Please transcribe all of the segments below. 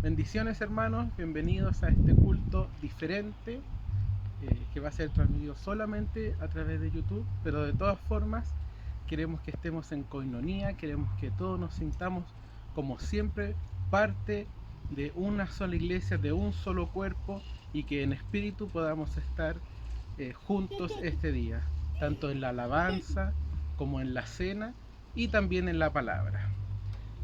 Bendiciones hermanos, bienvenidos a este culto diferente que va a ser transmitido solamente a través de YouTube, pero de todas formas queremos que estemos en coinonía, queremos que todos nos sintamos como siempre parte de una sola iglesia, de un solo cuerpo, y que en espíritu podamos estar juntos este día, tanto en la alabanza como en la cena y también en la palabra.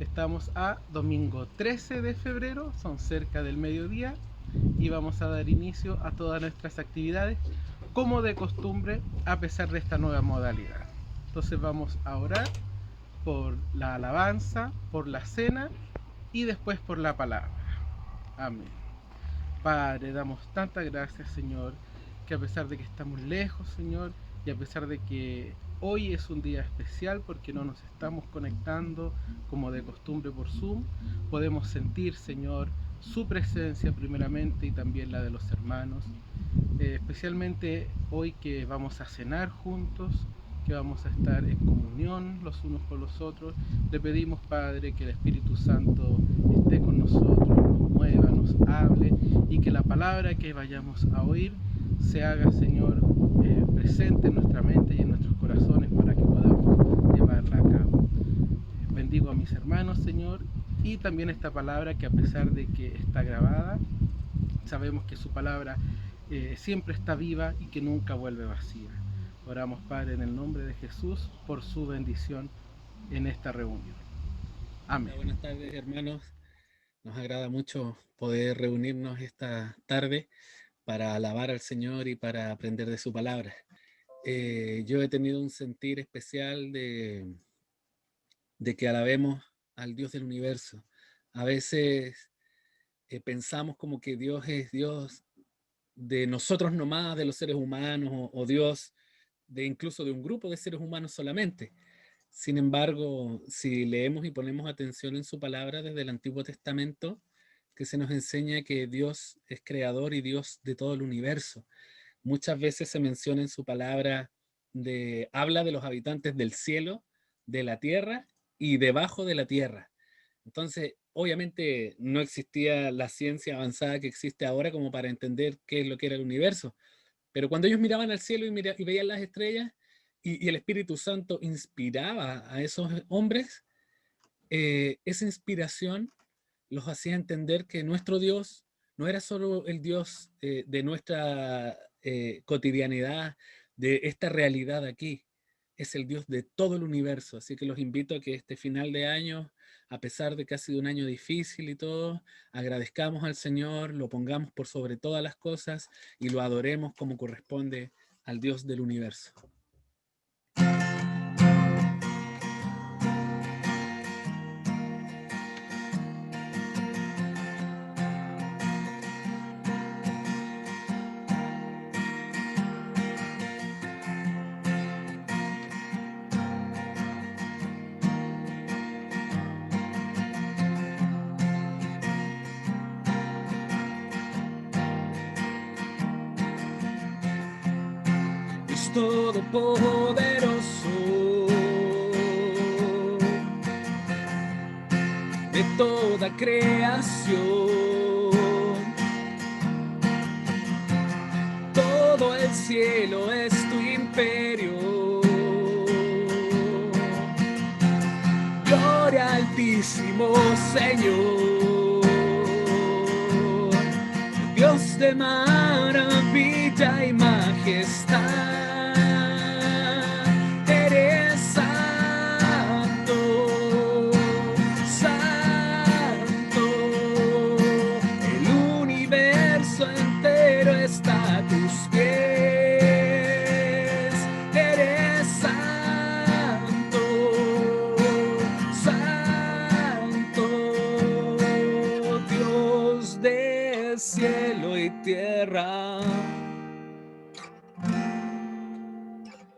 Estamos a domingo 13 de febrero, son cerca del mediodía, y vamos a dar inicio a todas nuestras actividades como de costumbre a pesar de esta nueva modalidad. Entonces vamos a orar por la alabanza, por la cena y después por la palabra. Amén. Padre, damos tantas gracias, Señor, que a pesar de que estamos lejos, Señor, y a pesar de que hoy es un día especial porque no nos estamos conectando como de costumbre por Zoom, podemos sentir, Señor, su presencia primeramente y también la de los hermanos, especialmente hoy que vamos a cenar juntos, que vamos a estar en comunión los unos con los otros. Le pedimos, Padre, que el Espíritu Santo esté con nosotros, nos mueva, nos hable, y que la palabra que vayamos a oír se haga, Señor, presente en nuestra mente y en nuestros corazones para que podamos llevarla a cabo. Bendigo a mis hermanos, Señor, y también esta palabra que, a pesar de que está grabada, sabemos que su palabra siempre está viva y que nunca vuelve vacía. Oramos, Padre, en el nombre de Jesús, por su bendición en esta reunión. Amén. Hola, buenas tardes, hermanos. Nos agrada mucho poder reunirnos esta tarde para alabar al Señor y para aprender de su palabra. Yo he tenido un sentir especial de que alabemos al Dios del universo. A veces pensamos como que Dios es Dios de nosotros nomás, de los seres humanos, o Dios de incluso de un grupo de seres humanos solamente. Sin embargo, si leemos y ponemos atención en su palabra desde el Antiguo Testamento, que se nos enseña que Dios es creador y Dios de todo el universo. Muchas veces se menciona en su palabra habla de los habitantes del cielo, de la tierra y debajo de la tierra. Entonces, obviamente no existía la ciencia avanzada que existe ahora como para entender qué es lo que era el universo. Pero cuando ellos miraban al cielo y veían las estrellas y el Espíritu Santo inspiraba a esos hombres, esa inspiración los hacía entender que nuestro Dios no era solo el Dios de nuestra cotidianidad, de esta realidad aquí, es el Dios de todo el universo. Así que los invito a que este final de año, a pesar de que ha sido un año difícil y todo, agradezcamos al Señor, lo pongamos por sobre todas las cosas y lo adoremos como corresponde al Dios del universo. Dios todopoderoso, de toda creación, todo el cielo es tu imperio. Gloria altísimo Señor, Dios de maravilla y majestad. Eres santo, santo, el universo entero está a tus pies. Eres santo, santo, Dios de cielo y tierra.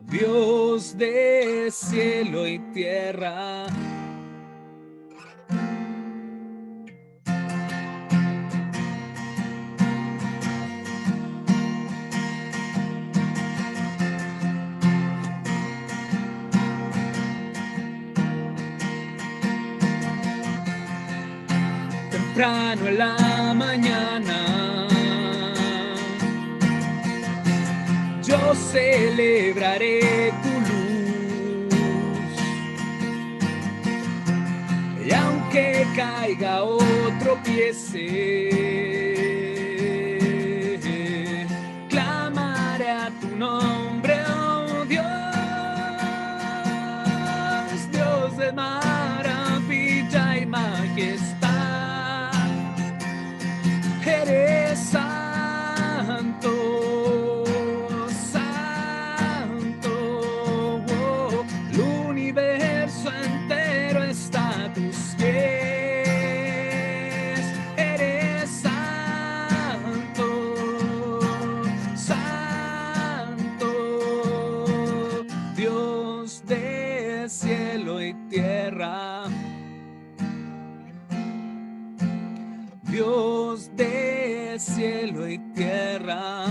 Dios de cielo y tierra. temprano en la mañana, yo celebraré tu luz. Y aunque caiga o tropiece, clamaré a tu nombre, oh Dios, Dios de maravilla y majestad. Eres santo, santo, oh, el universo entero está a tus pies. Eres santo, santo, Dios de cielo y tierra. Dios de cielo y tierra.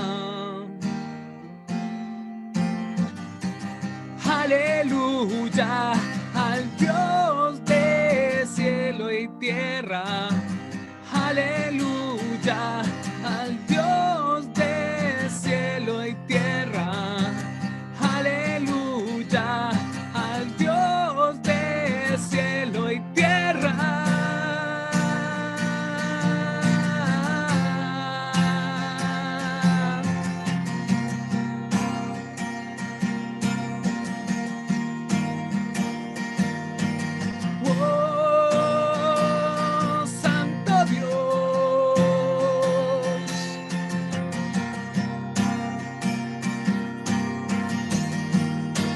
Aleluya al Dios de cielo y tierra. Aleluya al Dios de cielo y tierra. Aleluya al Dios de cielo y tierra.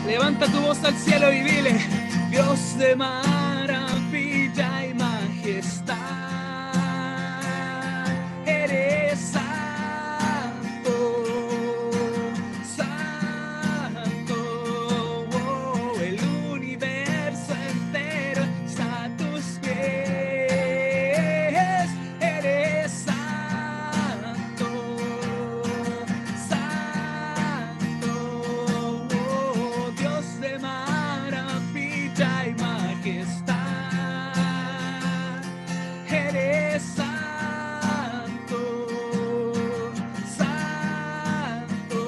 Levanta tu voz al cielo y dile: Dios de maravilla y majestad, eres santo, santo, oh, el universo entero está a tus pies. Eres santo, santo, oh, Dios de maravilla y majestad. Eres santo, santo,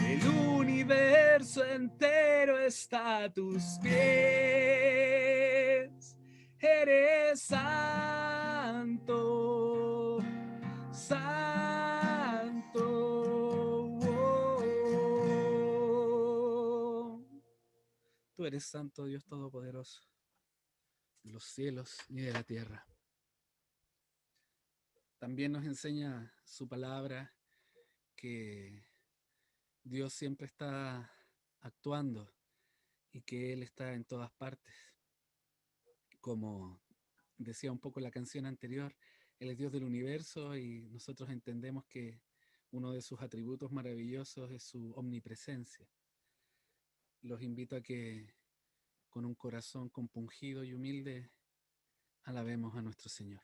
el universo entero está a tus pies. Eres santo, santo, oh. Tú eres santo, Dios Todopoderoso, de los cielos y de la tierra. También nos enseña su palabra que Dios siempre está actuando y que Él está en todas partes. Como decía un poco la canción anterior, Él es Dios del universo y nosotros entendemos que uno de sus atributos maravillosos es su omnipresencia. Los invito a que con un corazón compungido y humilde alabemos a nuestro Señor.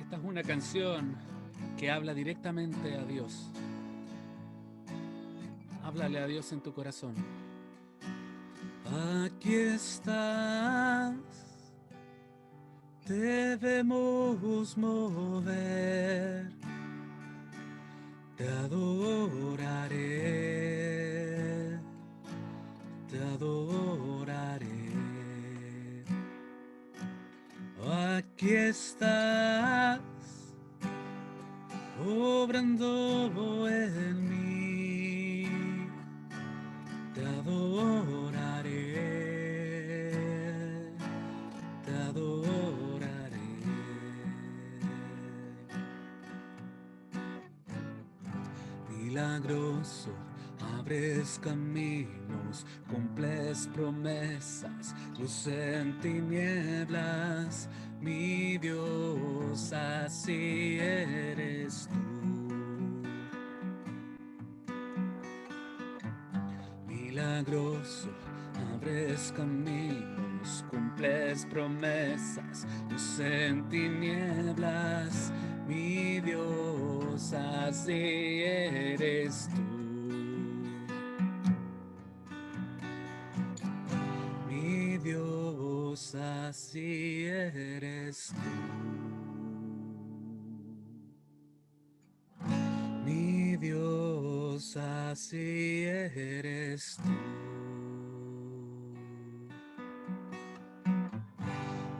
Esta es una canción que habla directamente a Dios. Háblale a Dios en tu corazón. Aquí estás, debemos mover, te adoraré, te adoraré. Aquí estás, obrando en mí, te adoraré, te adoraré. Milagroso, abres caminos, cumples promesas, luz en tinieblas, mi Dios, así eres tú. milagroso, abres caminos, cumples promesas, luz en tinieblas, mi Dios, así eres tú. Mi Dios, así eres tú. Mi Dios, así eres tú.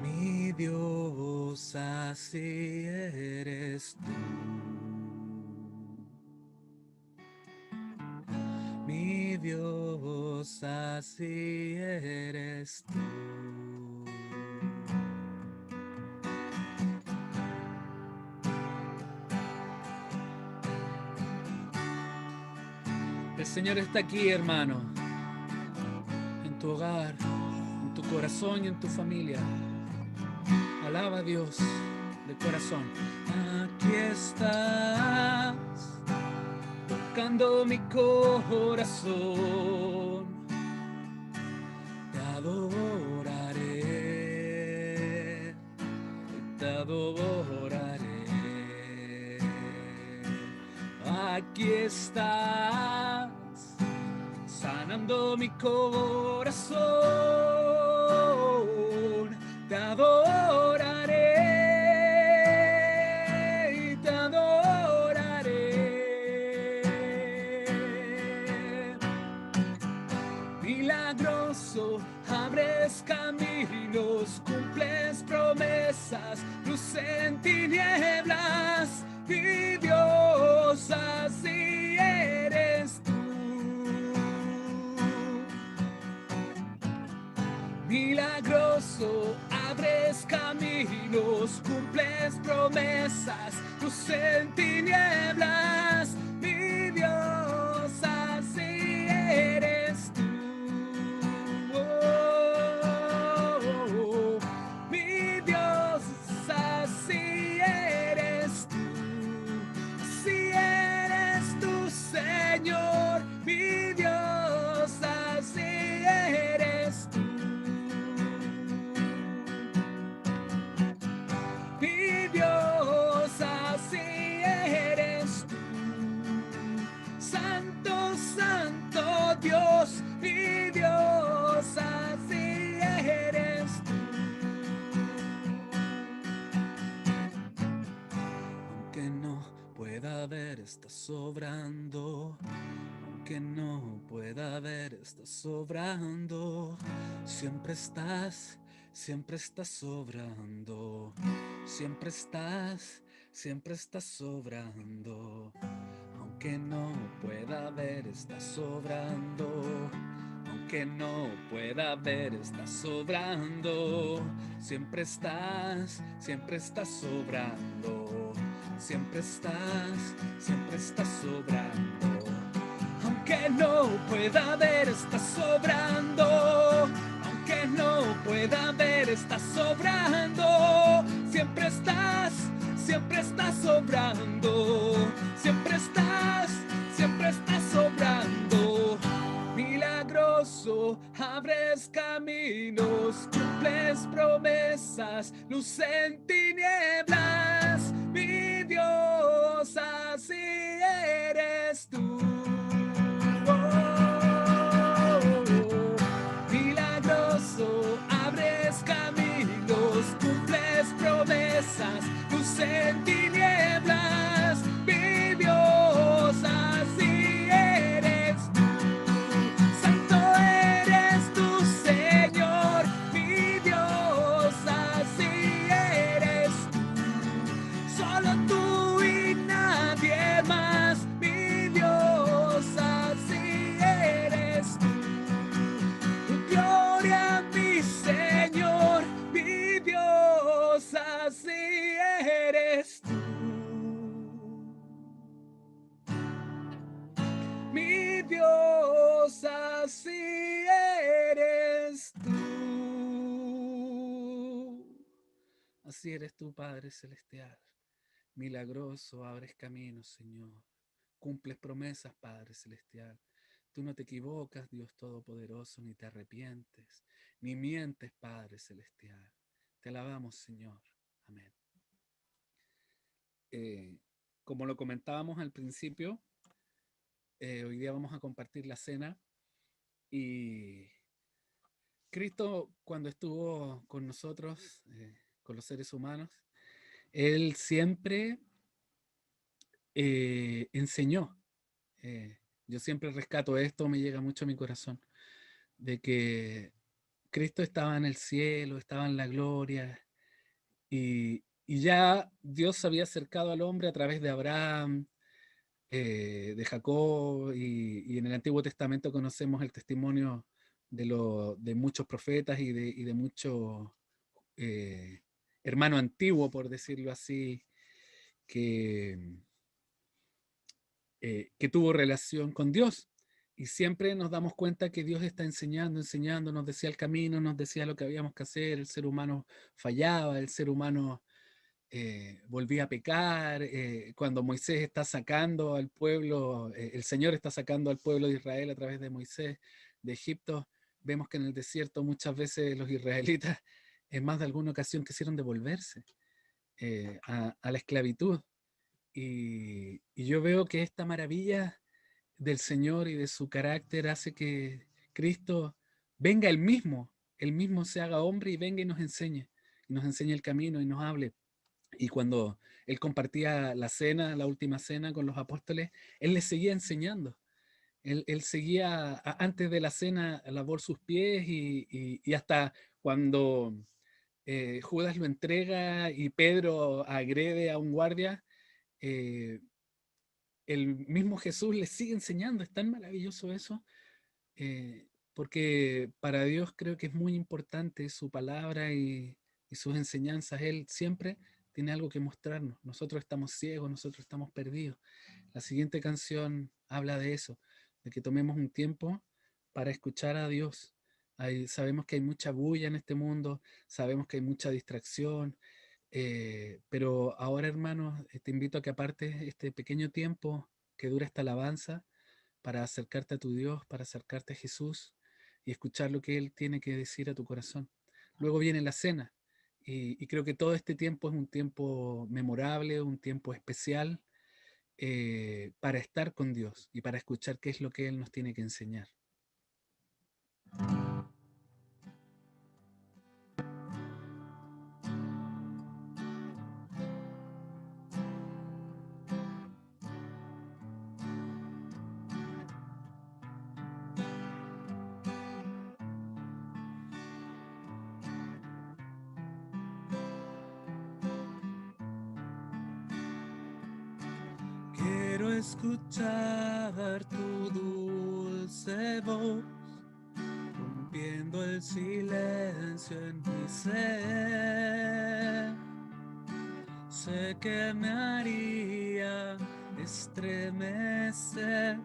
Mi Dios, así eres tú. Mi Dios, así eres tú. El Señor está aquí, hermano, en tu hogar, en tu corazón y en tu familia. Alaba a Dios de corazón. Aquí estás, tocando mi corazón. Te adoraré, te adoraré. Aquí estás, sanando mi corazón. Te adoraré, te adoraré. Milagroso, abres caminos, cumples promesas, luz en tinieblas, mi Dios, así eres tú. Milagroso, abres caminos, cumples promesas, luz en tinieblas, mi Dios, así eres tú. Oh, mi Dios, así eres tú. Así eres tú, Señor, mi Dios, así eres tú. Mi Dios, así eres tú. Santo, santo Dios, mi Dios, así eres tú. Aunque no pueda ver, estás sobrando. Aunque no pueda ver, estás sobrando. Siempre estás sobrando. Siempre estás sobrando. Aunque no pueda ver, estás sobrando. Aunque no pueda ver, estás sobrando. Siempre estás sobrando. Siempre estás sobrando. Aunque no pueda ver, estás sobrando. Aunque no pueda ver, estás sobrando. Siempre estás sobrando. Siempre estás sobrando. Milagroso, abres caminos, cumples promesas, luz en tinieblas, mi Dios, así eres tú. Milagroso, abres caminos, cumples promesas, luz en tinieblas, mi Dios, así eres tú. Santo eres tú, Señor, mi Dios, así eres tú. Solo tú y nadie más, mi Dios, así eres tú. Gloria, mi Señor, mi Dios, así eres tú. Mi Dios, así eres tú. Así eres tú, Padre Celestial. Milagroso, abres caminos, Señor. Cumples promesas, Padre Celestial. Tú no te equivocas, Dios Todopoderoso, ni te arrepientes, ni mientes, Padre Celestial. Te alabamos, Señor. Amén. Como lo comentábamos al principio, hoy día vamos a compartir la cena y Cristo, cuando estuvo con nosotros, con los seres humanos, Él siempre enseñó. Yo siempre rescato esto, me llega mucho a mi corazón, de que Cristo estaba en el cielo, estaba en la gloria, y ya Dios se había acercado al hombre a través de Abraham, de Jacob, y en el Antiguo Testamento conocemos el testimonio de muchos profetas y de muchos hermanos antiguos, por decirlo así, que, que tuvo relación con Dios. Y siempre nos damos cuenta que Dios está enseñando, enseñando, nos decía el camino, nos decía lo que habíamos que hacer, el ser humano fallaba, el ser humano volvía a pecar. Cuando Moisés está sacando al pueblo, el Señor está sacando al pueblo de Israel a través de Moisés de Egipto, vemos que en el desierto muchas veces los israelitas en más de alguna ocasión quisieron devolverse a la esclavitud. Y yo veo que esta maravilla del Señor y de su carácter hace que Cristo venga él mismo se haga hombre y venga y nos enseñe el camino y nos hable. Y cuando él compartía la cena, la última cena con los apóstoles, él les seguía enseñando. Él seguía antes de la cena, lavó sus pies y hasta cuando Judas lo entrega y Pedro agrede a un guardia, eh, el mismo Jesús les sigue enseñando. Es tan maravilloso eso, porque para Dios creo que es muy importante su palabra y sus enseñanzas. Él siempre tiene algo que mostrarnos. Nosotros estamos ciegos, nosotros estamos perdidos. La siguiente canción habla de eso, de que tomemos un tiempo para escuchar a Dios. Sabemos que hay mucha bulla en este mundo, sabemos que hay mucha distracción, pero ahora, hermanos, te invito a que apartes este pequeño tiempo que dura esta alabanza para acercarte a tu Dios, para acercarte a Jesús y escuchar lo que Él tiene que decir a tu corazón. Luego viene la cena y creo que todo este tiempo es un tiempo memorable, un tiempo especial para estar con Dios y para escuchar qué es lo que Él nos tiene que enseñar. Quiero escuchar tu dulce voz, rompiendo el silencio en mi ser. Sé que me haría estremecer,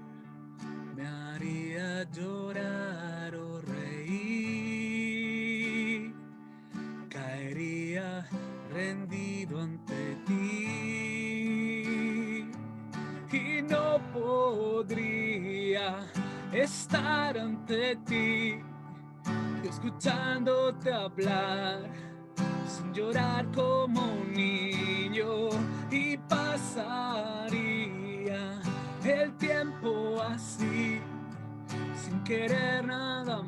me haría llorar o reír, caería rendido ante ti y no podría estar ante ti, escuchándote hablar sin llorar como un niño, y pasaría el tiempo así sin querer nada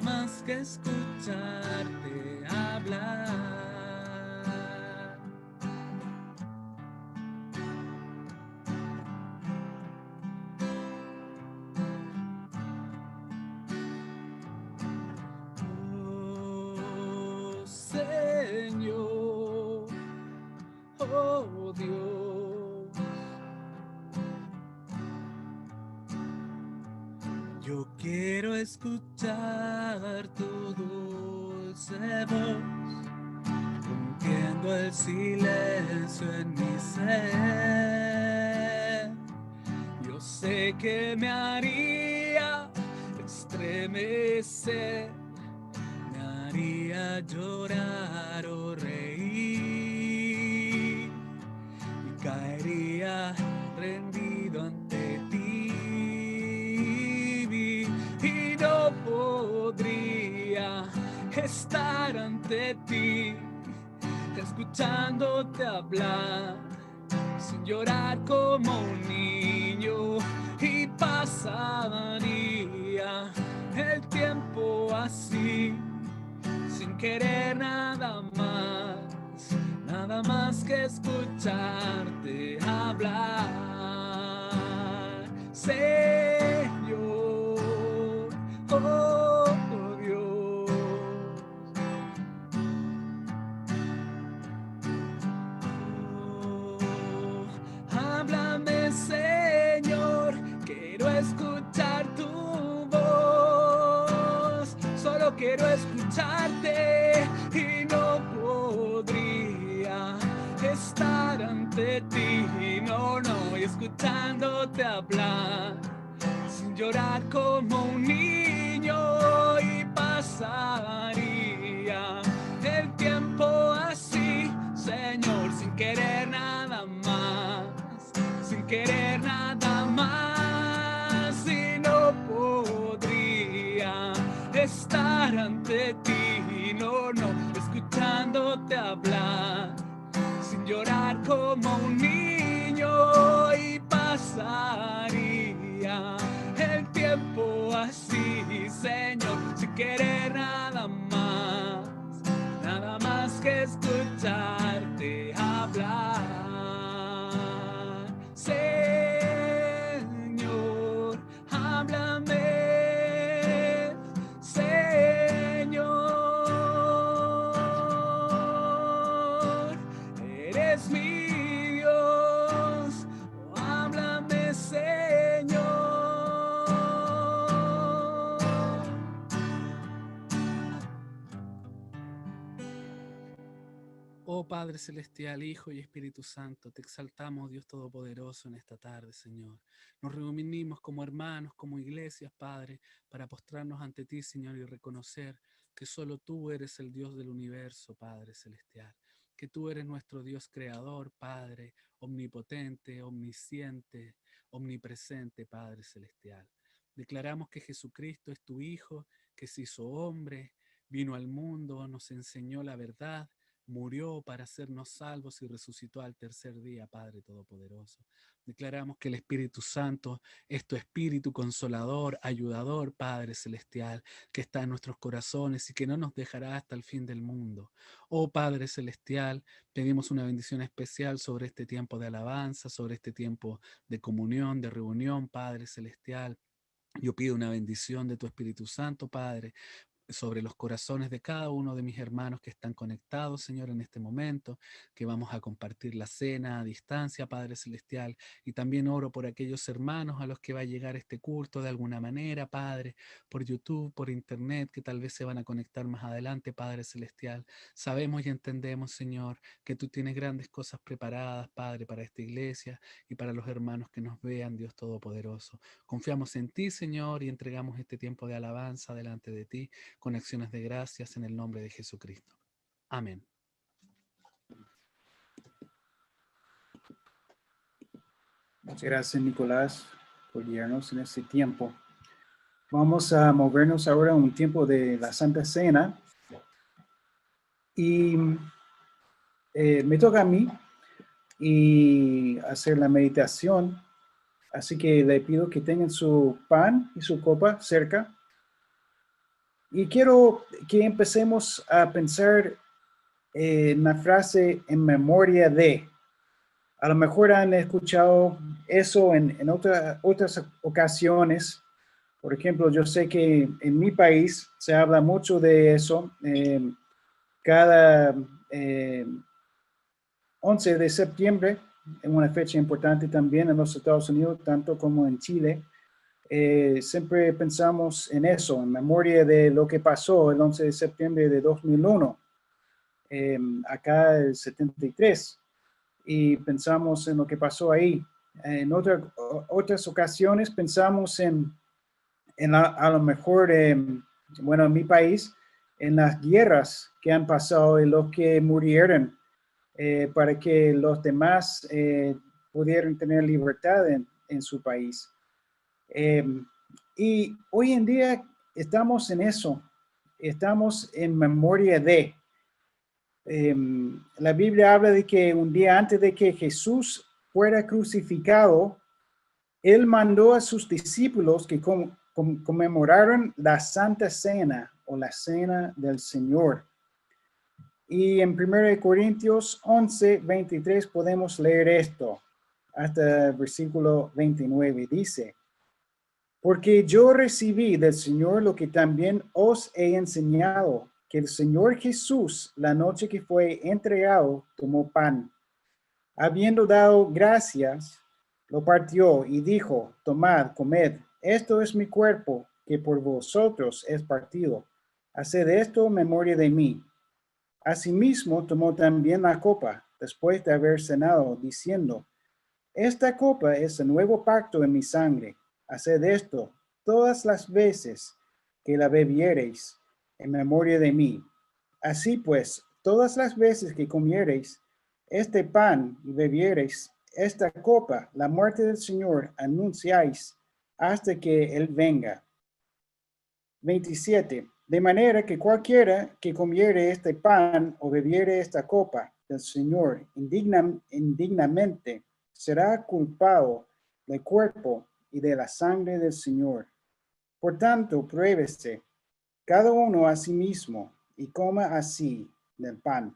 más que escucharte hablar. Oh Señor, oh Dios, yo quiero escuchar tu dulce voz, rompiendo el silencio en mi ser. Yo sé que me haría estremecer, me haría llorar o reír, y caería rendido ante ti estar ante ti, escuchándote hablar, sin llorar como un niño, y pasaría el tiempo así, sin querer nada más que escucharte hablar, Señor, oh Dios. Oh, háblame, Señor, quiero escuchar tu voz, solo quiero escucharte y no podría estar ante ti, no, y escuchándote hablar, sin llorar como un niño, y pasaría el tiempo así, Señor, sin querer nada más, y no podría estar ante ti, no, escuchándote hablar, sin llorar como un niño, y pasaría el tiempo así, Señor, sin querer nada más que escucharte hablar, Señor, háblame, Señor, eres mi Dios, oh, háblame, Señor. Oh Padre Celestial, Hijo y Espíritu Santo, te exaltamos, Dios Todopoderoso, en esta tarde, Señor. Nos reunimos como hermanos, como iglesias, Padre, para postrarnos ante ti, Señor, y reconocer que solo tú eres el Dios del universo, Padre Celestial. Que tú eres nuestro Dios creador, Padre, omnipotente, omnisciente, omnipresente, Padre Celestial. Declaramos que Jesucristo es tu Hijo, que se hizo hombre, vino al mundo, nos enseñó la verdad, murió para hacernos salvos y resucitó al tercer día, Padre Todopoderoso. Declaramos que el Espíritu Santo es tu Espíritu consolador, ayudador, Padre Celestial, que está en nuestros corazones y que no nos dejará hasta el fin del mundo. Oh Padre Celestial, pedimos una bendición especial sobre este tiempo de alabanza, sobre este tiempo de comunión, de reunión, Padre Celestial. Yo pido una bendición de tu Espíritu Santo, Padre, sobre los corazones de cada uno de mis hermanos que están conectados, Señor, en este momento, que vamos a compartir la cena a distancia, Padre Celestial, y también oro por aquellos hermanos a los que va a llegar este culto de alguna manera, Padre, por YouTube, por Internet, que tal vez se van a conectar más adelante, Padre Celestial. Sabemos y entendemos, Señor, que tú tienes grandes cosas preparadas, Padre, para esta iglesia y para los hermanos que nos vean, Dios Todopoderoso. Confiamos en ti, Señor, y entregamos este tiempo de alabanza delante de ti, con acciones de gracias en el nombre de Jesucristo. Amén. Muchas gracias, Nicolás, por guiarnos en este tiempo. Vamos a movernos ahora a un tiempo de la Santa Cena. Y me toca a mí y hacer la meditación. Así que le pido que tengan su pan y su copa cerca. Y quiero que empecemos a pensar en la frase "en memoria de". A lo mejor han escuchado eso en otras ocasiones. Por ejemplo, yo sé que en mi país se habla mucho de eso. Cada 11 de septiembre, es una fecha importante también en los Estados Unidos, tanto como en Chile. Siempre pensamos en eso, en memoria de lo que pasó el 11 de septiembre de 2001, acá el 73, y pensamos en lo que pasó ahí. En otras ocasiones pensamos a lo mejor, bueno, en mi país, en las guerras que han pasado y los que murieron para que los demás pudieran tener libertad en su país. Y hoy en día estamos en eso. estamos en memoria de. La Biblia habla de que un día antes de que Jesús fuera crucificado, Él mandó a sus discípulos que conmemoraron la Santa Cena o la Cena del Señor. Y en 1 Corintios 11, 23 podemos leer esto hasta el versículo 29. Dice, porque yo recibí del Señor lo que también os he enseñado, que el Señor Jesús, la noche que fue entregado, tomó pan. Habiendo dado gracias, lo partió y dijo, tomad, comed, esto es mi cuerpo, que por vosotros es partido. Haced esto en memoria de mí. Asimismo, tomó también la copa, después de haber cenado, diciendo, esta copa es el nuevo pacto en mi sangre. Haced esto todas las veces que la bebiereis en memoria de mí. Así pues, todas las veces que comiereis este pan y bebiereis esta copa, la muerte del Señor anunciáis hasta que Él venga. 27. De manera que cualquiera que comiere este pan o bebiere esta copa del Señor indignamente será culpado del cuerpo y de la sangre del Señor. Por tanto, pruébese cada uno a sí mismo y coma así del pan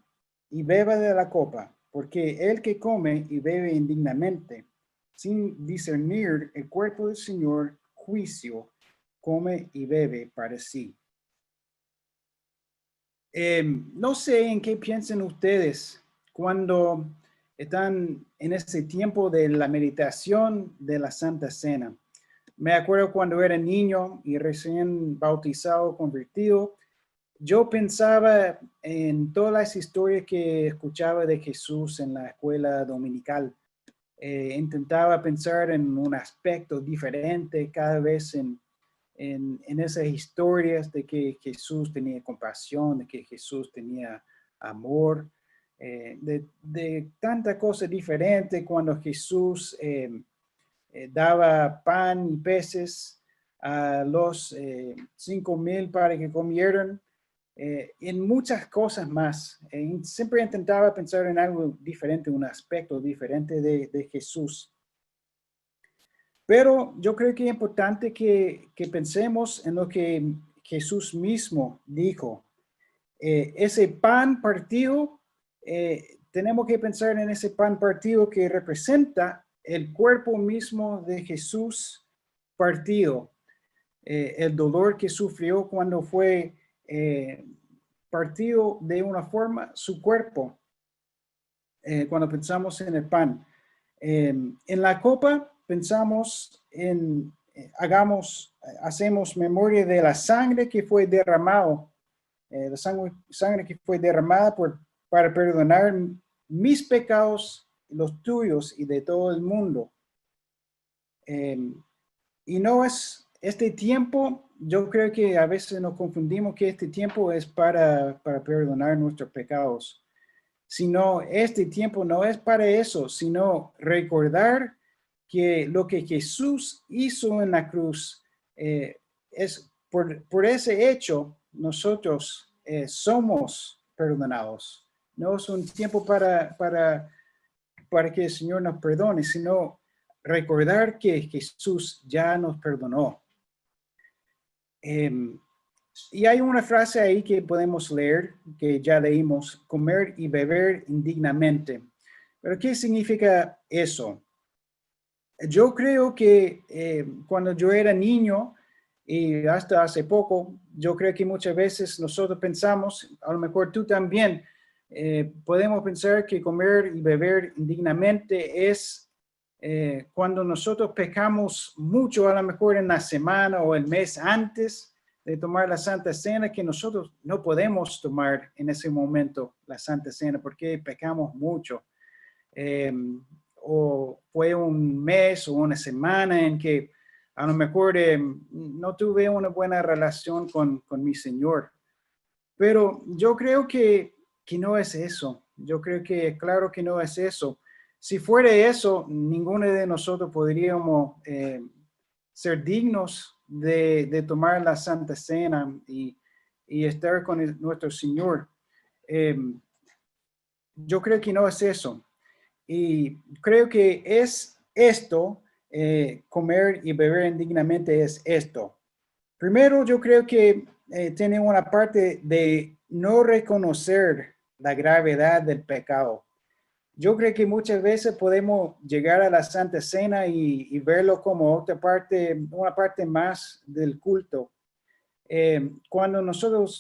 y beba de la copa, porque el que come y bebe indignamente, sin discernir el cuerpo del Señor, juicio, come y bebe para sí. No sé en qué piensan ustedes cuando están en ese tiempo de la meditación de la Santa Cena. Me acuerdo cuando era niño y recién bautizado, convertido, yo pensaba en todas las historias que escuchaba de Jesús en la escuela dominical. Intentaba pensar en un aspecto diferente cada vez en esas historias de que Jesús tenía compasión, de que Jesús tenía amor, de tanta cosa diferente cuando Jesús daba pan y peces a los 5,000 para que comieran, en muchas cosas más. Siempre intentaba pensar en algo diferente, un aspecto diferente de Jesús. Pero yo creo que es importante que pensemos en lo que Jesús mismo dijo. Ese pan partido, tenemos que pensar en ese pan partido que representa el cuerpo mismo de Jesús partido. El dolor que sufrió cuando fue partido de una forma su cuerpo. Cuando pensamos en el pan. En la copa pensamos en, hacemos memoria de la sangre que fue derramado, la sangre que fue derramada para perdonar mis pecados, los tuyos y de todo el mundo. Y no es este tiempo, yo creo que a veces nos confundimos que este tiempo es para perdonar nuestros pecados. Sino este tiempo no es para eso, sino recordar que lo que Jesús hizo en la cruz es por ese hecho nosotros somos perdonados. No es un tiempo para que el Señor nos perdone, sino recordar que Jesús ya nos perdonó. Y hay una frase ahí que podemos leer, que ya leímos, comer y beber indignamente. ¿Pero qué significa eso? Yo creo que cuando yo era niño y hasta hace poco, yo creo que muchas veces nosotros pensamos, a lo mejor tú también, podemos pensar que comer y beber indignamente es cuando nosotros pecamos mucho, a lo mejor en la semana o el mes antes de tomar la Santa Cena, que nosotros no podemos tomar en ese momento la Santa Cena porque pecamos mucho. O fue un mes o una semana en que a lo mejor no tuve una buena relación con mi Señor. Pero yo creo que no es eso. Yo creo que claro que no es eso. Si fuera eso, ninguno de nosotros podríamos ser dignos de tomar la Santa Cena y y estar con nuestro Señor. Yo creo que no es eso. Y creo que es esto, comer y beber indignamente es esto. Primero, yo creo que tiene una parte de no reconocer la gravedad del pecado. Yo creo que muchas veces podemos llegar a la Santa Cena y verlo como otra parte, una parte más del culto. Cuando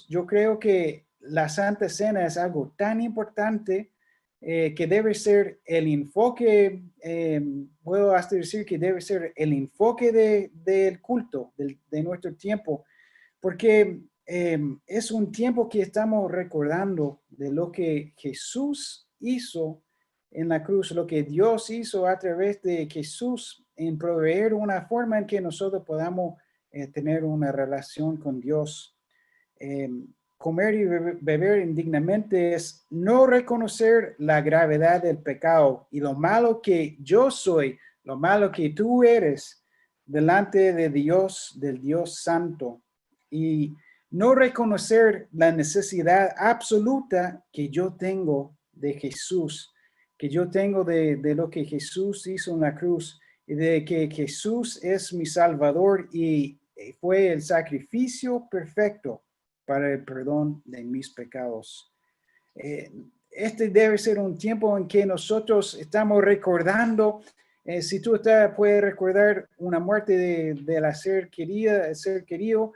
yo creo que la Santa Cena es algo tan importante que debe ser el enfoque, puedo hasta decir que debe ser el enfoque del culto, de nuestro tiempo, porque es un tiempo que estamos recordando de lo que Jesús hizo en la cruz, lo que Dios hizo a través de Jesús en proveer una forma en que nosotros podamos tener una relación con Dios. Comer y beber indignamente es no reconocer la gravedad del pecado y lo malo que yo soy, lo malo que tú eres delante de Dios, del Dios Santo, y no reconocer la necesidad absoluta que yo tengo de Jesús, que yo tengo de lo que Jesús hizo en la cruz y de que Jesús es mi Salvador y fue el sacrificio perfecto para el perdón de mis pecados. Este debe ser un tiempo en que nosotros estamos recordando, si tú puedes recordar una muerte de la ser querido,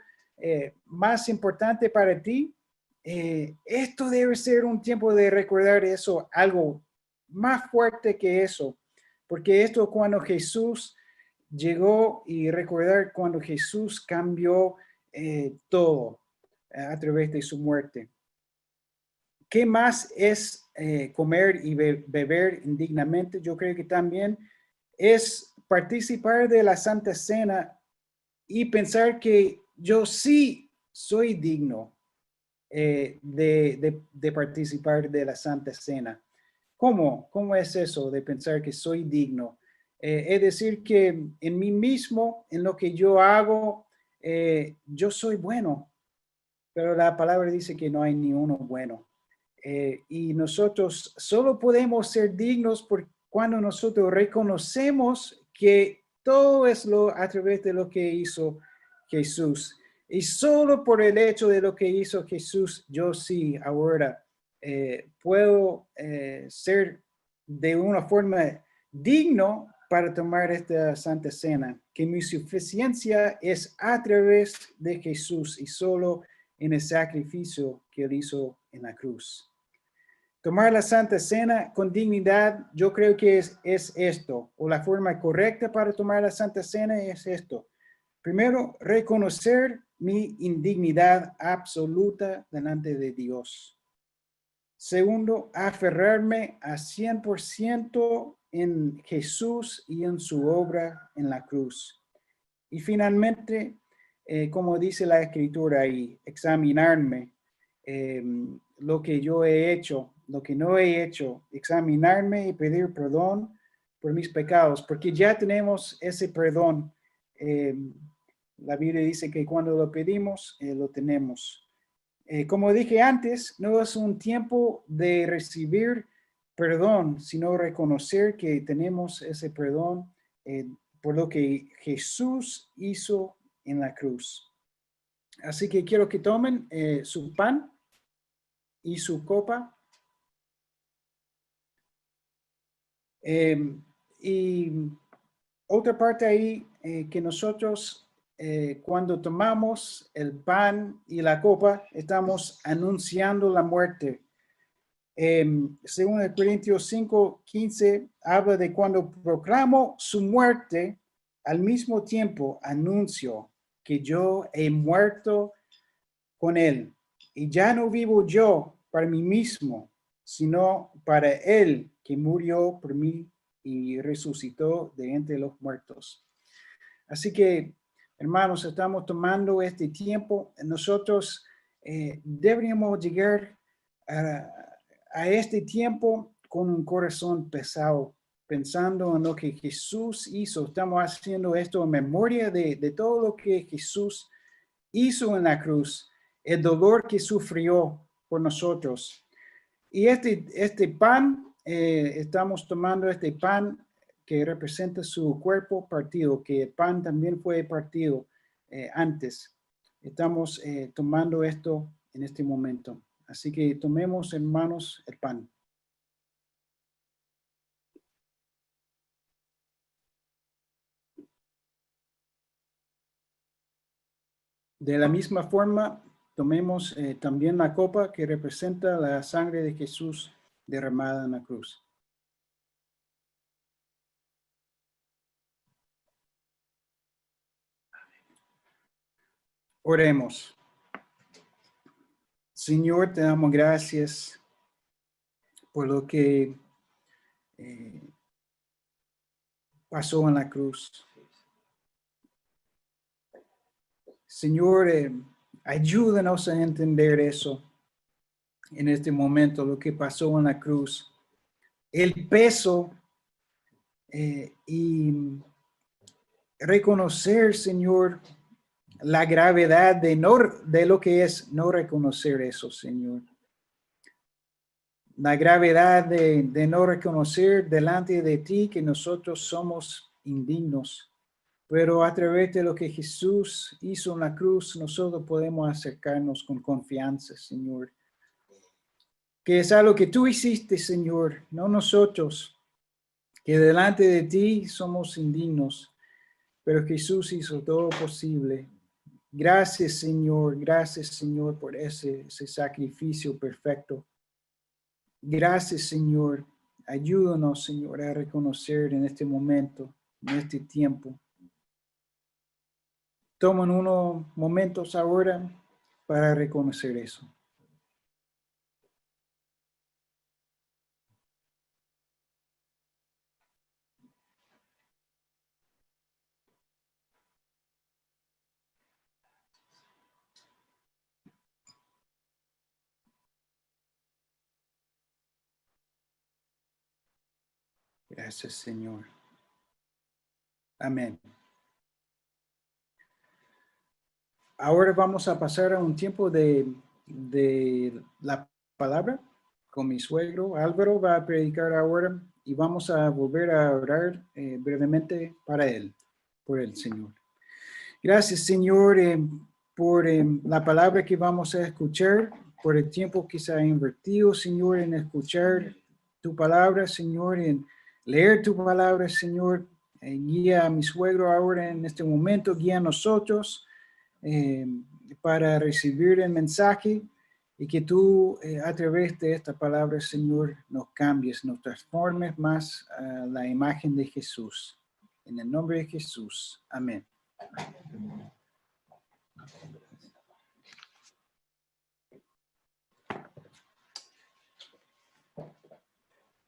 más importante para ti, esto debe ser un tiempo de recordar eso, algo más fuerte que eso, porque esto cuando Jesús llegó y recordar cuando Jesús cambió todo a través de su muerte. ¿Qué más es comer y beber indignamente? Yo creo que también es participar de la Santa Cena y pensar que yo sí soy digno de participar de la Santa Cena. ¿Cómo? ¿Cómo es eso de pensar que soy digno? Es decir, que en mí mismo, en lo que yo hago, yo soy bueno, pero la palabra dice que no hay ni uno bueno. Y nosotros solo podemos ser dignos cuando nosotros reconocemos que todo es a través de lo que hizo Jesús. Y solo por el hecho de lo que hizo Jesús, yo sí ahora puedo ser de una forma digno para tomar esta Santa Cena, que mi suficiencia es a través de Jesús y solo en el sacrificio que él hizo en la cruz. Tomar la Santa Cena con dignidad, yo creo que es esto, o la forma correcta para tomar la Santa Cena es esto. Primero, reconocer mi indignidad absoluta delante de Dios. Segundo, aferrarme a 100% en Jesús y en su obra en la cruz. Y finalmente, como dice la Escritura ahí, examinarme lo que yo he hecho, lo que no he hecho, examinarme y pedir perdón por mis pecados, porque ya tenemos ese perdón. La Biblia dice que cuando lo pedimos, lo tenemos. Como dije antes, no es un tiempo de recibir perdón, sino reconocer que tenemos ese perdón por lo que Jesús hizo en la cruz. Así que quiero que tomen su pan y su copa. Y otra parte ahí que nosotros cuando tomamos el pan y la copa estamos anunciando la muerte. Según el Corintios 5:15 habla de cuando proclamo su muerte, al mismo tiempo anuncio que yo he muerto con él y ya no vivo yo para mí mismo, sino para él que murió por mí y resucitó de entre los muertos. Así que, hermanos, estamos tomando este tiempo. Nosotros deberíamos llegar a este tiempo con un corazón pesado, pensando en lo que Jesús hizo. Estamos haciendo esto en memoria de todo lo que Jesús hizo en la cruz. el dolor que sufrió por nosotros. Y este pan, estamos tomando este pan que representa su cuerpo partido, que el pan también fue partido antes. Estamos tomando esto en este momento. Así que tomemos, hermanos, el pan. De la misma forma, tomemos también la copa que representa la sangre de Jesús derramada en la cruz. Oremos. Señor, te damos gracias por lo que pasó en la cruz. Señor, ayúdanos a entender eso en este momento, lo que pasó en la cruz. El peso y reconocer, Señor, la gravedad de lo que es no reconocer eso, Señor. La gravedad de no reconocer delante de ti que nosotros somos indignos. Pero a través de lo que Jesús hizo en la cruz, nosotros podemos acercarnos con confianza, Señor. Que es algo que tú hiciste, Señor, no nosotros. Que delante de ti somos indignos, pero Jesús hizo todo posible. Gracias, Señor, por ese sacrificio perfecto. Gracias, Señor. Ayúdanos, Señor, a reconocer en este momento, en este tiempo. Tomen unos momentos ahora para reconocer eso. Gracias, Señor. Amén. Ahora vamos a pasar a un tiempo de la palabra con mi suegro. Álvaro va a predicar ahora y vamos a volver a orar brevemente para él, por el Señor. Gracias, Señor, por la palabra que vamos a escuchar, por el tiempo que se ha invertido, Señor, en escuchar tu palabra, Señor, en leer tu palabra, Señor. Guía a mi suegro ahora en este momento, guía a nosotros para recibir el mensaje y que tú a través de esta palabra, Señor, nos cambies, nos transformes más a la imagen de Jesús. En el nombre de Jesús. Amén.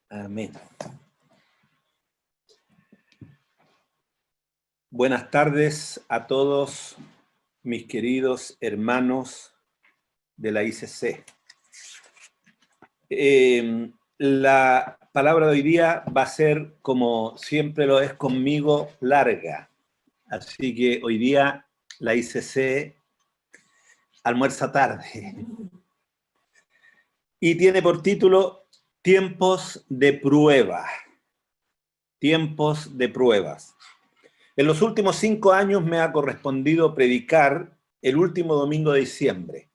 Amén. Buenas tardes a todos mis queridos hermanos de la ICC. La palabra de hoy día va a ser, como siempre lo es conmigo, larga. Así que hoy día la ICC almuerza tarde. Y tiene por título Tiempos de prueba. Tiempos de pruebas. En los últimos 5 años me ha correspondido predicar el último domingo de diciembre.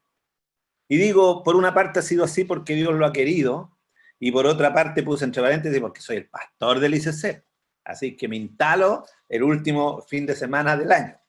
Y digo, por una parte ha sido así porque Dios lo ha querido, y por otra parte puse entre paréntesis porque soy el pastor del ICC. Así que me instalo el último fin de semana del año.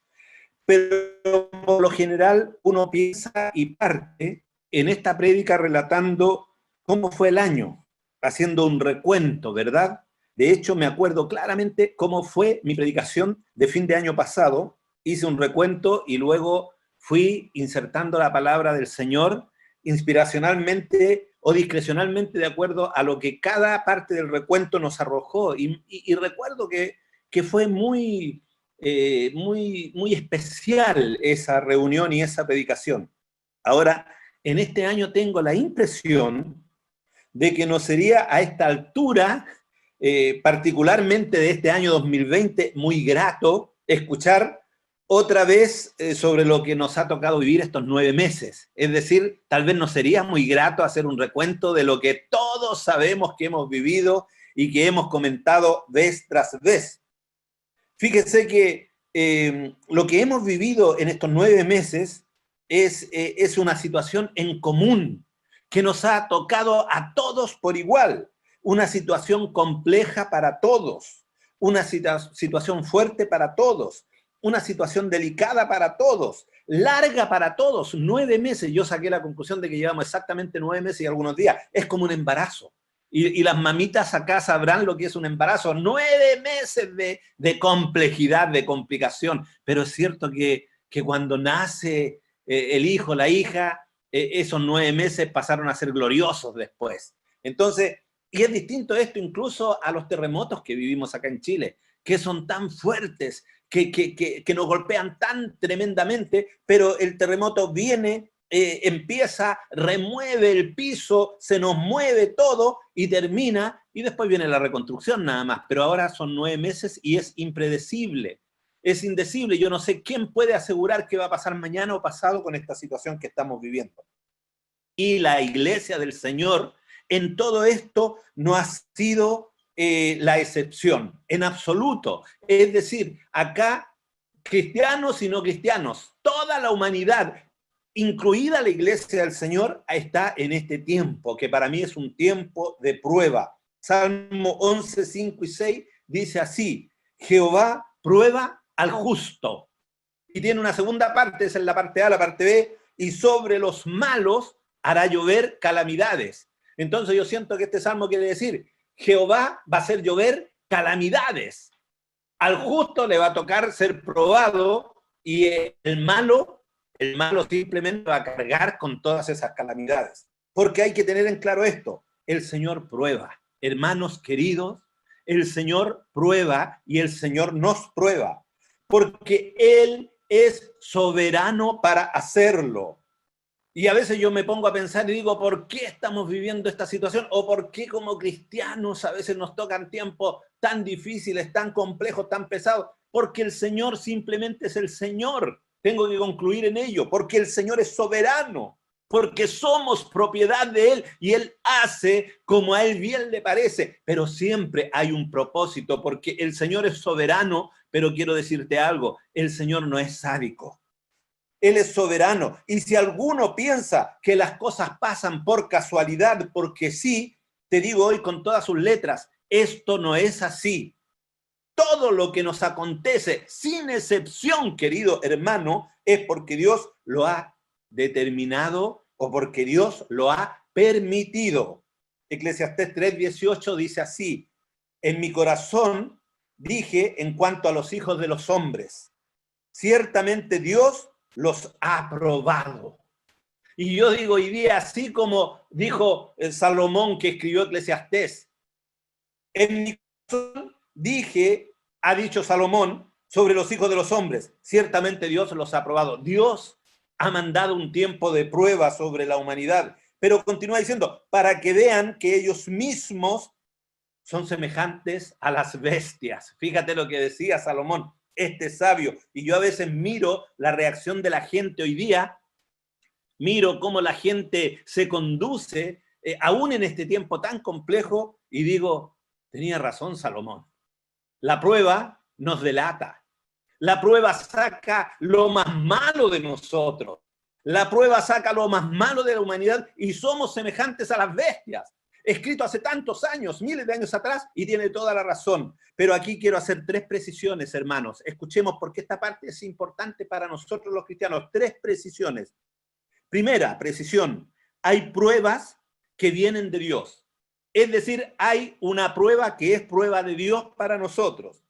Pero por lo general uno piensa y parte en esta prédica relatando cómo fue el año, haciendo un recuento, ¿verdad? De hecho, me acuerdo claramente cómo fue mi predicación de fin de año pasado. Hice un recuento y luego fui insertando la palabra del Señor inspiracionalmente o discrecionalmente de acuerdo a lo que cada parte del recuento nos arrojó. Y recuerdo que fue muy especial esa reunión y esa predicación. Ahora, en este año tengo la impresión de que no sería a esta altura, particularmente de este año 2020, muy grato escuchar otra vez sobre lo que nos ha tocado vivir estos 9 meses. Es decir, tal vez nos sería muy grato hacer un recuento de lo que todos sabemos que hemos vivido y que hemos comentado vez tras vez. Fíjense que lo que hemos vivido en estos 9 meses es una situación en común que nos ha tocado a todos por igual. Una situación compleja para todos, una situación fuerte para todos, una situación delicada para todos, larga para todos, 9 meses. Yo saqué la conclusión de que llevamos exactamente 9 meses y algunos días. Es como un embarazo. Y las mamitas acá sabrán lo que es un embarazo. 9 meses de complejidad, de complicación. Pero es cierto que cuando nace el hijo, la hija, esos 9 meses pasaron a ser gloriosos después. Entonces, y es distinto esto incluso a los terremotos que vivimos acá en Chile, que son tan fuertes, que nos golpean tan tremendamente, pero el terremoto viene, empieza, remueve el piso, se nos mueve todo y termina, y después viene la reconstrucción nada más. Pero ahora son 9 meses y es impredecible, es indecible. Yo no sé quién puede asegurar qué va a pasar mañana o pasado con esta situación que estamos viviendo. Y la iglesia del Señor en todo esto no ha sido la excepción, en absoluto. Es decir, acá cristianos y no cristianos, toda la humanidad, incluida la iglesia del Señor, está en este tiempo, que para mí es un tiempo de prueba. Salmo 11, 5 y 6 dice así: Jehová prueba al justo. Y tiene una segunda parte, esa es la parte A, la parte B, y sobre los malos hará llover calamidades. Entonces yo siento que este salmo quiere decir, Jehová va a hacer llover calamidades. Al justo le va a tocar ser probado y el malo simplemente va a cargar con todas esas calamidades. Porque hay que tener en claro esto, el Señor prueba. Hermanos queridos, el Señor prueba y el Señor nos prueba. Porque Él es soberano para hacerlo. Y a veces yo me pongo a pensar y digo, ¿por qué estamos viviendo esta situación? ¿O por qué como cristianos a veces nos tocan tiempos tan difíciles, tan complejos, tan pesados? Porque el Señor simplemente es el Señor. Tengo que concluir en ello. Porque el Señor es soberano. Porque somos propiedad de Él y Él hace como a Él bien le parece. Pero siempre hay un propósito porque el Señor es soberano, pero quiero decirte algo, el Señor no es sádico. Él es soberano. Y si alguno piensa que las cosas pasan por casualidad, porque sí, te digo hoy con todas sus letras, esto no es así. Todo lo que nos acontece, sin excepción, querido hermano, es porque Dios lo ha determinado o porque Dios lo ha permitido. Eclesiastés 3:18 dice así: en mi corazón dije en cuanto a los hijos de los hombres, ciertamente Dios los ha probado. Y yo digo hoy día, así como dijo Salomón que escribió Eclesiastés, en mi corazón dije, ha dicho Salomón, sobre los hijos de los hombres, ciertamente Dios los ha probado. Dios ha mandado un tiempo de prueba sobre la humanidad, pero continúa diciendo, para que vean que ellos mismos son semejantes a las bestias. Fíjate lo que decía Salomón, este sabio. Y yo a veces miro la reacción de la gente hoy día, miro cómo la gente se conduce, aún en este tiempo tan complejo, y digo, tenía razón Salomón. La prueba nos delata. La prueba saca lo más malo de nosotros. La prueba saca lo más malo de la humanidad y somos semejantes a las bestias. Escrito hace tantos años, miles de años atrás, y tiene toda la razón. Pero aquí quiero hacer 3 precisiones, hermanos. Escuchemos porque esta parte es importante para nosotros los cristianos. 3 precisiones. Primera precisión, hay pruebas que vienen de Dios. Es decir, hay una prueba que es prueba de Dios para nosotros.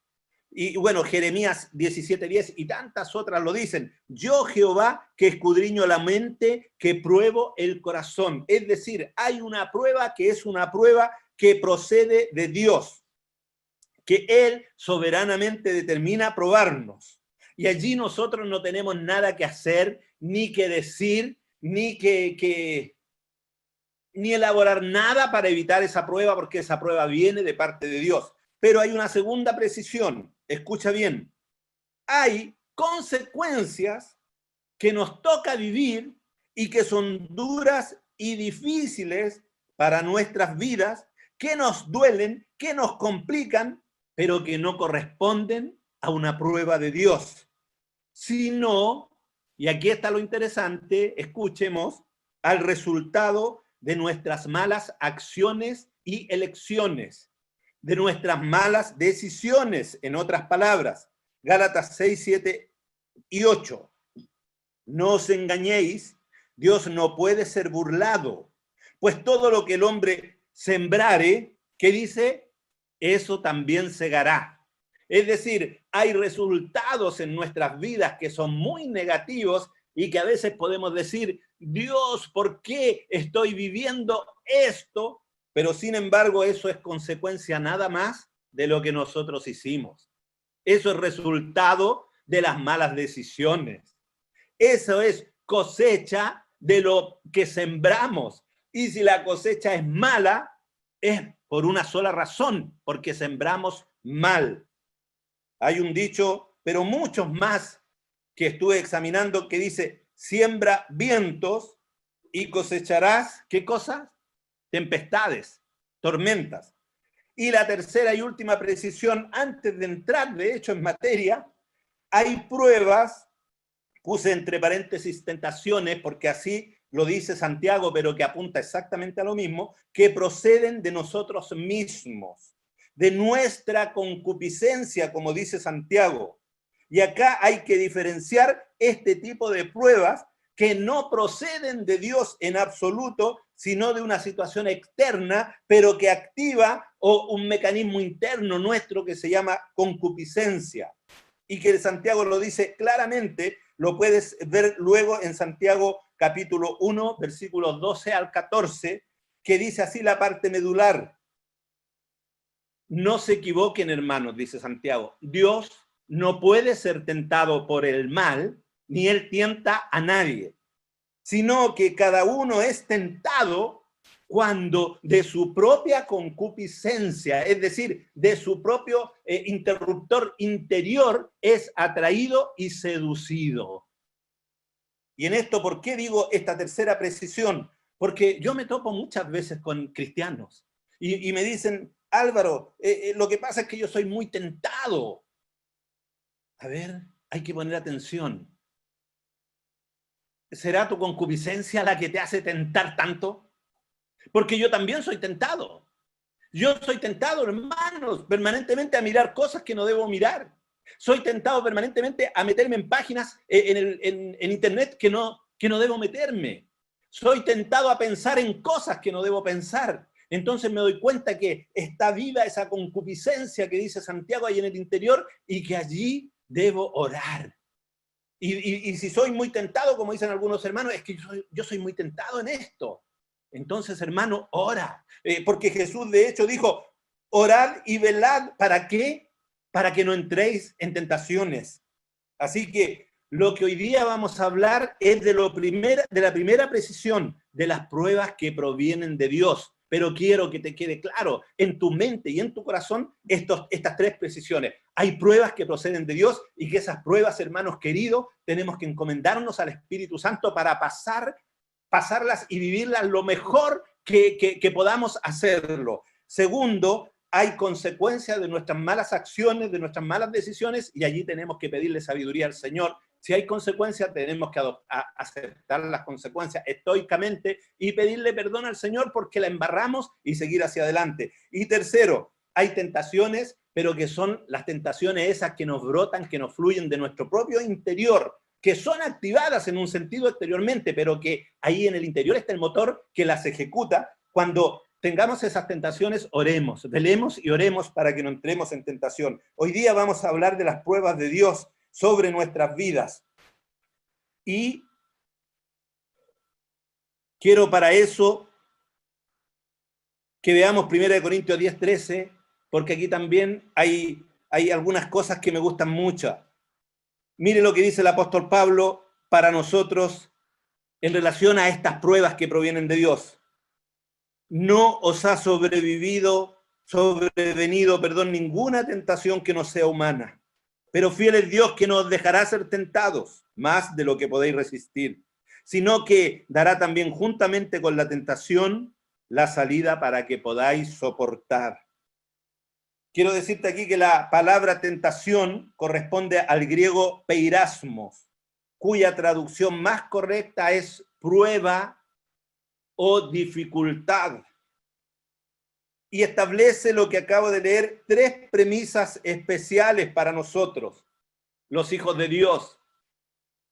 Y bueno, Jeremías 17:10 y tantas otras lo dicen. Yo, Jehová, que escudriño la mente, que pruebo el corazón. Es decir, hay una prueba que es una prueba que procede de Dios, que Él soberanamente determina probarnos. Y allí nosotros no tenemos nada que hacer, ni que decir, ni ni elaborar nada para evitar esa prueba, porque esa prueba viene de parte de Dios. Pero hay una segunda precisión, escucha bien, hay consecuencias que nos toca vivir y que son duras y difíciles para nuestras vidas, que nos duelen, que nos complican, pero que no corresponden a una prueba de Dios, sino, y aquí está lo interesante, escuchemos, al resultado de nuestras malas acciones y elecciones, de nuestras malas decisiones, en otras palabras. Gálatas 6, 7 y 8. No os engañéis, Dios no puede ser burlado, pues todo lo que el hombre sembrare, ¿qué dice? Eso también segará. Es decir, hay resultados en nuestras vidas que son muy negativos y que a veces podemos decir, Dios, ¿por qué estoy viviendo esto? Pero sin embargo, eso es consecuencia nada más de lo que nosotros hicimos. Eso es resultado de las malas decisiones. Eso es cosecha de lo que sembramos. Y si la cosecha es mala, es por una sola razón, porque sembramos mal. Hay un dicho, pero muchos más que estuve examinando, que dice, siembra vientos y cosecharás, ¿qué cosas? Tempestades, tormentas. Y la tercera y última precisión, antes de entrar de hecho en materia, hay pruebas, puse entre paréntesis tentaciones, porque así lo dice Santiago, pero que apunta exactamente a lo mismo, que proceden de nosotros mismos, de nuestra concupiscencia, como dice Santiago. Y acá hay que diferenciar este tipo de pruebas que no proceden de Dios en absoluto, sino de una situación externa, pero que activa un mecanismo interno nuestro que se llama concupiscencia. Y que Santiago lo dice claramente, lo puedes ver luego en Santiago capítulo 1, versículos 12 al 14, que dice así la parte medular. No se equivoquen, hermanos, dice Santiago. Dios no puede ser tentado por el mal, ni él tienta a nadie, sino que cada uno es tentado cuando de su propia concupiscencia, es decir, de su propio interruptor interior, es atraído y seducido. Y en esto, ¿por qué digo esta tercera precisión? Porque yo me topo muchas veces con cristianos y me dicen, Álvaro, lo que pasa es que yo soy muy tentado. A ver, hay que poner atención. ¿Será tu concupiscencia la que te hace tentar tanto? Porque yo también soy tentado. Yo soy tentado, hermanos, permanentemente a mirar cosas que no debo mirar. Soy tentado permanentemente a meterme en páginas en internet que no debo meterme. Soy tentado a pensar en cosas que no debo pensar. Entonces me doy cuenta que está viva esa concupiscencia que dice Santiago ahí en el interior y que allí debo orar. Y si soy muy tentado, como dicen algunos hermanos, es que yo soy muy tentado en esto. Entonces, hermano, ora. Porque Jesús, de hecho, dijo, orad y velad. ¿Para qué? Para que no entréis en tentaciones. Así que lo que hoy día vamos a hablar es de la primera precisión, de las pruebas que provienen de Dios. Pero quiero que te quede claro, en tu mente y en tu corazón, estas tres precisiones. Hay pruebas que proceden de Dios y que esas pruebas, hermanos queridos, tenemos que encomendarnos al Espíritu Santo para pasarlas y vivirlas lo mejor que podamos hacerlo. Segundo, hay consecuencias de nuestras malas acciones, de nuestras malas decisiones, y allí tenemos que pedirle sabiduría al Señor. Si hay consecuencias, tenemos que aceptar las consecuencias estoicamente y pedirle perdón al Señor porque la embarramos y seguir hacia adelante. Y tercero, hay tentaciones, pero que son las tentaciones esas que nos brotan, que nos fluyen de nuestro propio interior, que son activadas en un sentido exteriormente, pero que ahí en el interior está el motor que las ejecuta. Cuando tengamos esas tentaciones, oremos, velemos y oremos para que no entremos en tentación. Hoy día vamos a hablar de las pruebas de Dios sobre nuestras vidas. Y quiero para eso que veamos 1 Corintios 10:13, porque aquí también hay algunas cosas que me gustan mucho. Mire lo que dice el apóstol Pablo para nosotros en relación a estas pruebas que provienen de Dios. No os ha sobrevenido, ninguna tentación que no sea humana. Pero fiel es Dios, que no os dejará ser tentados más de lo que podéis resistir, sino que dará también juntamente con la tentación la salida para que podáis soportar. Quiero decirte aquí que la palabra tentación corresponde al griego peirasmos, cuya traducción más correcta es prueba o dificultad. Y establece lo que acabo de leer, 3 premisas especiales para nosotros, los hijos de Dios,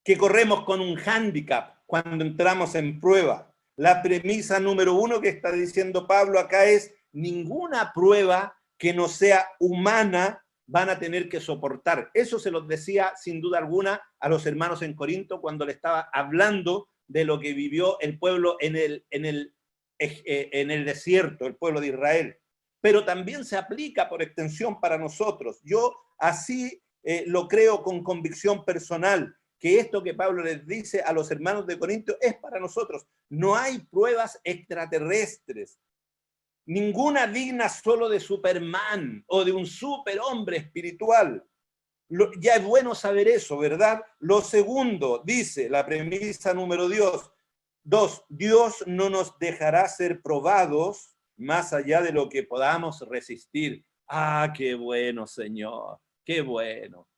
que corremos con un hándicap cuando entramos en prueba. La premisa número 1 que está diciendo Pablo acá es: ninguna prueba que no sea humana van a tener que soportar. Eso se los decía sin duda alguna a los hermanos en Corinto cuando le estaba hablando de lo que vivió el pueblo en el desierto, el pueblo de Israel. Pero también se aplica por extensión para nosotros. Yo así lo creo con convicción personal, que esto que Pablo les dice a los hermanos de Corinto es para nosotros. No hay pruebas extraterrestres, ninguna digna solo de Superman o de un superhombre espiritual. Ya es bueno saber eso, ¿verdad? Lo segundo, dice la premisa número 2, Dios no nos dejará ser probados más allá de lo que podamos resistir. Ah, qué bueno, Señor, qué bueno.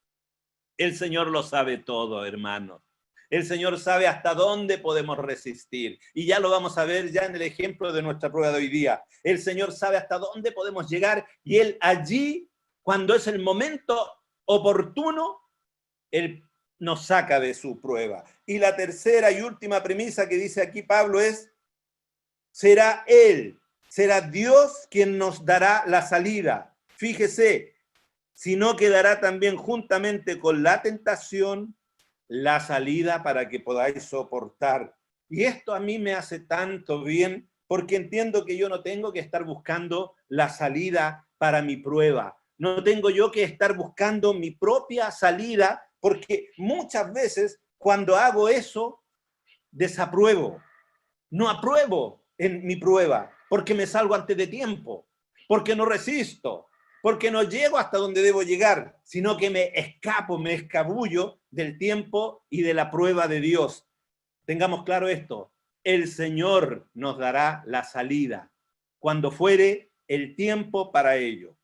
El Señor lo sabe todo, hermanos. El Señor sabe hasta dónde podemos resistir. Y ya lo vamos a ver ya en el ejemplo de nuestra prueba de hoy día. El Señor sabe hasta dónde podemos llegar y Él allí, cuando es el momento oportuno, Él nos saca de su prueba. Y la tercera y última premisa que dice aquí Pablo es: será Él, será Dios quien nos dará la salida. Fíjese, sino que dará también juntamente con la tentación la salida para que podáis soportar. Y esto a mí me hace tanto bien, porque entiendo que yo no tengo que estar buscando la salida para mi prueba. No tengo yo que estar buscando mi propia salida, porque muchas veces cuando hago eso, desapruebo. No apruebo en mi prueba, porque me salgo antes de tiempo, porque no resisto, porque no llego hasta donde debo llegar, sino que me escapo, me escabullo del tiempo y de la prueba de Dios. Tengamos claro esto: el Señor nos dará la salida cuando fuere el tiempo para ello.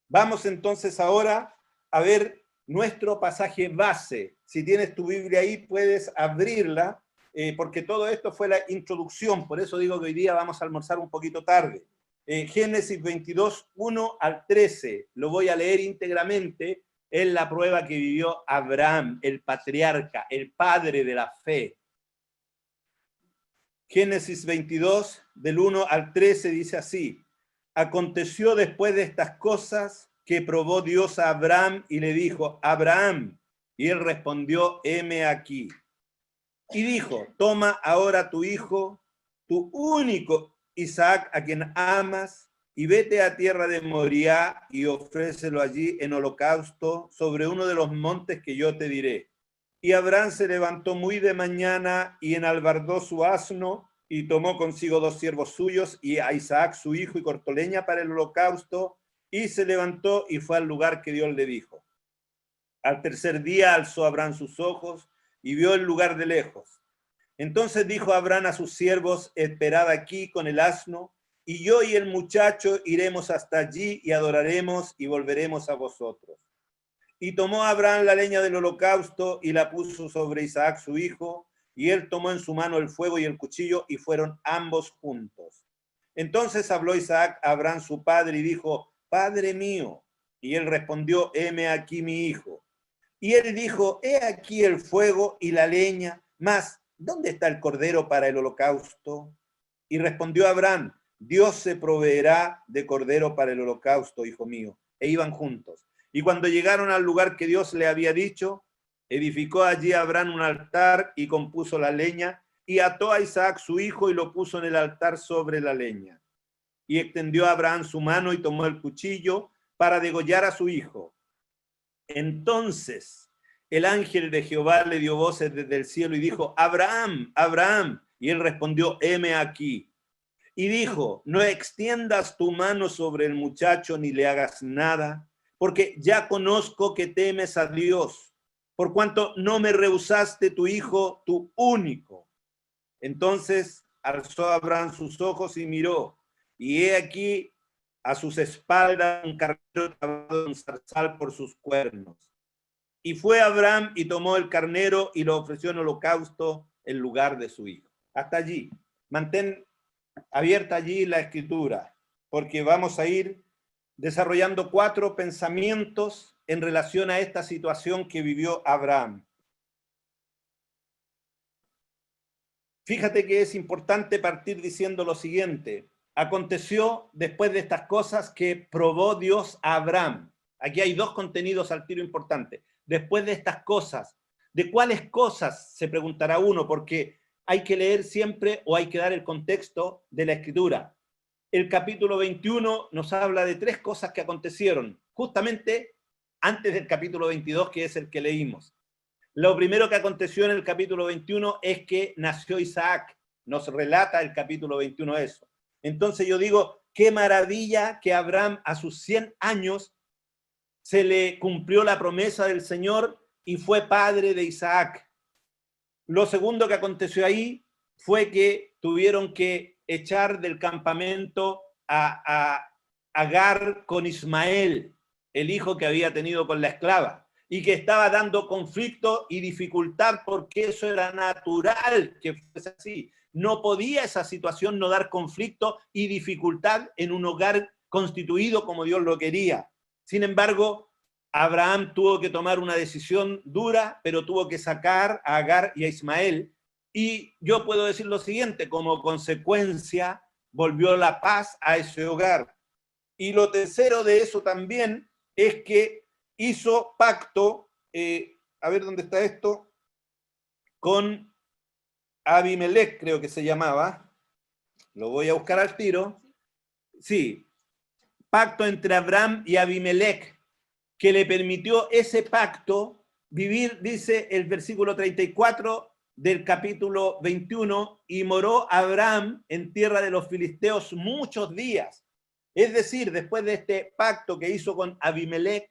Vamos entonces ahora a ver nuestro pasaje base. Si tienes tu Biblia ahí, puedes abrirla, porque todo esto fue la introducción, por eso digo que hoy día vamos a almorzar un poquito tarde. Génesis 22, 1 al 13, lo voy a leer íntegramente. Es la prueba que vivió Abraham, el patriarca, el padre de la fe. Génesis 22, del 1 al 13, dice así: aconteció después de estas cosas que probó Dios a Abraham y le dijo: Abraham. Y él respondió: heme aquí. Y dijo: toma ahora tu hijo, tu único Isaac, a quien amas, y vete a tierra de Moriah y ofrécelo allí en holocausto sobre uno de los montes que yo te diré. Y Abraham se levantó muy de mañana y enalbardó su asno y tomó consigo 2 siervos suyos y a Isaac su hijo y cortó leña para el holocausto y se levantó y fue al lugar que Dios le dijo. Al tercer día alzó Abraham sus ojos y vio el lugar de lejos. Entonces dijo Abraham a sus siervos: esperad aquí con el asno, y yo y el muchacho iremos hasta allí y adoraremos y volveremos a vosotros. Y tomó Abraham la leña del holocausto y la puso sobre Isaac su hijo, y él tomó en su mano el fuego y el cuchillo, y fueron ambos juntos. Entonces habló Isaac a Abraham su padre y dijo: Padre mío. Y él respondió: heme aquí mi hijo. Y él dijo: he aquí el fuego y la leña, mas ¿dónde está el cordero para el holocausto? Y respondió Abraham: Dios se proveerá de cordero para el holocausto, hijo mío. E iban juntos. Y cuando llegaron al lugar que Dios le había dicho, edificó allí Abraham un altar y compuso la leña, y ató a Isaac su hijo y lo puso en el altar sobre la leña. Y extendió a Abraham su mano y tomó el cuchillo para degollar a su hijo. Entonces el ángel de Jehová le dio voces desde el cielo y dijo: Abraham, Abraham. Y él respondió: heme aquí. Y dijo: no extiendas tu mano sobre el muchacho ni le hagas nada, porque ya conozco que temes a Dios, por cuanto no me rehusaste tu hijo, tu único. Entonces alzó Abraham sus ojos y miró, y he aquí a sus espaldas un carnero trabado en zarzal por sus cuernos. Y fue Abraham y tomó el carnero y lo ofreció en holocausto en lugar de su hijo. Hasta allí. Mantén abierta allí la escritura, porque vamos a ir desarrollando 4 pensamientos en relación a esta situación que vivió Abraham. Fíjate que es importante partir diciendo lo siguiente. Aconteció después de estas cosas que probó Dios a Abraham. Aquí hay 2 contenidos al tiro importantes. Después de estas cosas. ¿De cuáles cosas? Se preguntará uno, porque hay que leer siempre o hay que dar el contexto de la escritura. El capítulo 21 nos habla de 3 cosas que acontecieron, justamente antes del capítulo 22, que es el que leímos. Lo primero que aconteció en el capítulo 21 es que nació Isaac. Nos relata el capítulo 21 eso. Entonces yo digo, qué maravilla que Abraham a sus 100 años se le cumplió la promesa del Señor y fue padre de Isaac. Lo segundo que aconteció ahí fue que tuvieron que echar del campamento a Agar con Ismael, el hijo que había tenido con la esclava, y que estaba dando conflicto y dificultad, porque eso era natural que fuese así. No podía esa situación no dar conflicto y dificultad en un hogar constituido como Dios lo quería. Sin embargo, Abraham tuvo que tomar una decisión dura, pero tuvo que sacar a Agar y a Ismael. Y yo puedo decir lo siguiente, como consecuencia, volvió la paz a ese hogar. Y lo tercero de eso también es que hizo pacto, a ver dónde está esto, con Abimelech, creo que se llamaba. Lo voy a buscar al tiro. Sí, pacto entre Abraham y Abimelech, que le permitió ese pacto vivir, dice el versículo 34 del capítulo 21, y moró Abraham en tierra de los filisteos muchos días. Es decir, después de este pacto que hizo con Abimelech,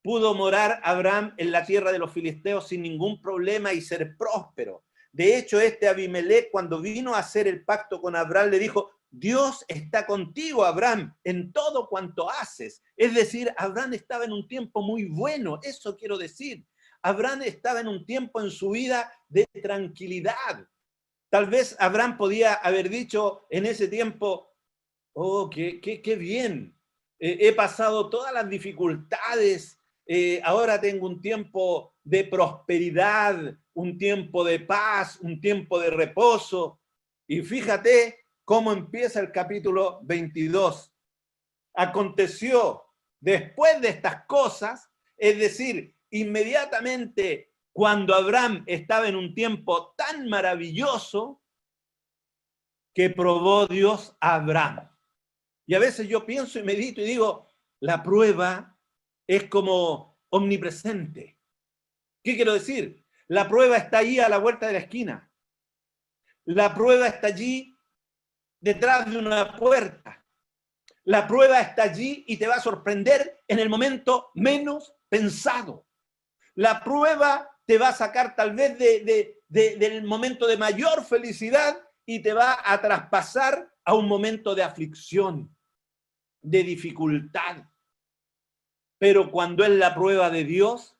pudo morar Abraham en la tierra de los filisteos sin ningún problema y ser próspero. De hecho, este Abimelech, cuando vino a hacer el pacto con Abraham, le dijo, Dios está contigo, Abraham, en todo cuanto haces. Es decir, Abraham estaba en un tiempo muy bueno, eso quiero decir. Abraham estaba en un tiempo en su vida de tranquilidad. Tal vez Abraham podía haber dicho en ese tiempo, oh, qué bien, he pasado todas las dificultades, ahora tengo un tiempo de prosperidad, un tiempo de paz, un tiempo de reposo. Y fíjate cómo empieza el capítulo 22. Aconteció después de estas cosas, es decir, inmediatamente cuando Abraham estaba en un tiempo tan maravilloso, que probó Dios a Abraham. Y a veces yo pienso y medito y digo, la prueba es como omnipresente. ¿Qué quiero decir? La prueba está ahí a la vuelta de la esquina. La prueba está allí detrás de una puerta. La prueba está allí y te va a sorprender en el momento menos pensado. La prueba te va a sacar tal vez del momento de mayor felicidad y te va a traspasar a un momento de aflicción, de dificultad. Pero cuando es la prueba de Dios,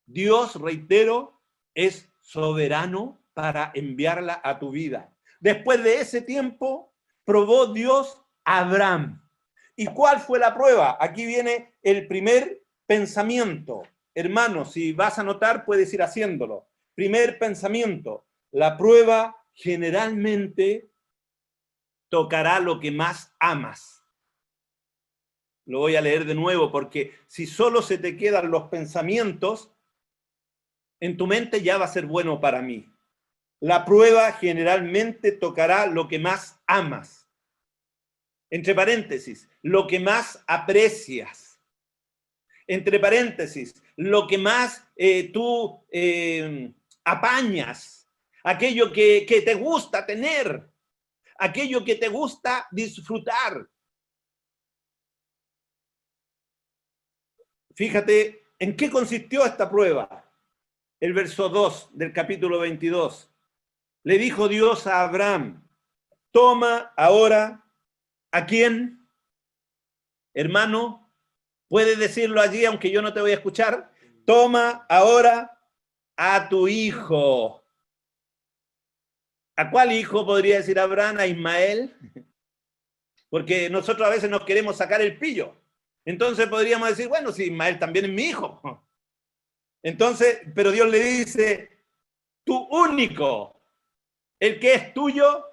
Dios, reitero, es soberano para enviarla a tu vida. Después de ese tiempo, probó Dios a Abraham. ¿Y cuál fue la prueba? Aquí viene el primer pensamiento. Hermano, si vas a anotar, puedes ir haciéndolo. Primer pensamiento. La prueba generalmente tocará lo que más amas. Lo voy a leer de nuevo porque si solo se te quedan los pensamientos, en tu mente ya va a ser bueno para mí. La prueba generalmente tocará lo que más amas. Entre paréntesis, lo que más aprecias. Entre paréntesis, lo que más tú apañas. Aquello que te gusta tener. Aquello que te gusta disfrutar. Fíjate en qué consistió esta prueba. El verso 2 del capítulo 22. Le dijo Dios a Abraham, toma ahora, ¿a quién? Hermano, puedes decirlo allí aunque yo no te voy a escuchar. Toma ahora a tu hijo. ¿A cuál hijo podría decir Abraham? ¿A Ismael? Porque nosotros a veces nos queremos sacar el pillo. Entonces podríamos decir, bueno, si Ismael también es mi hijo. Entonces, pero Dios le dice, tu único, el que es tuyo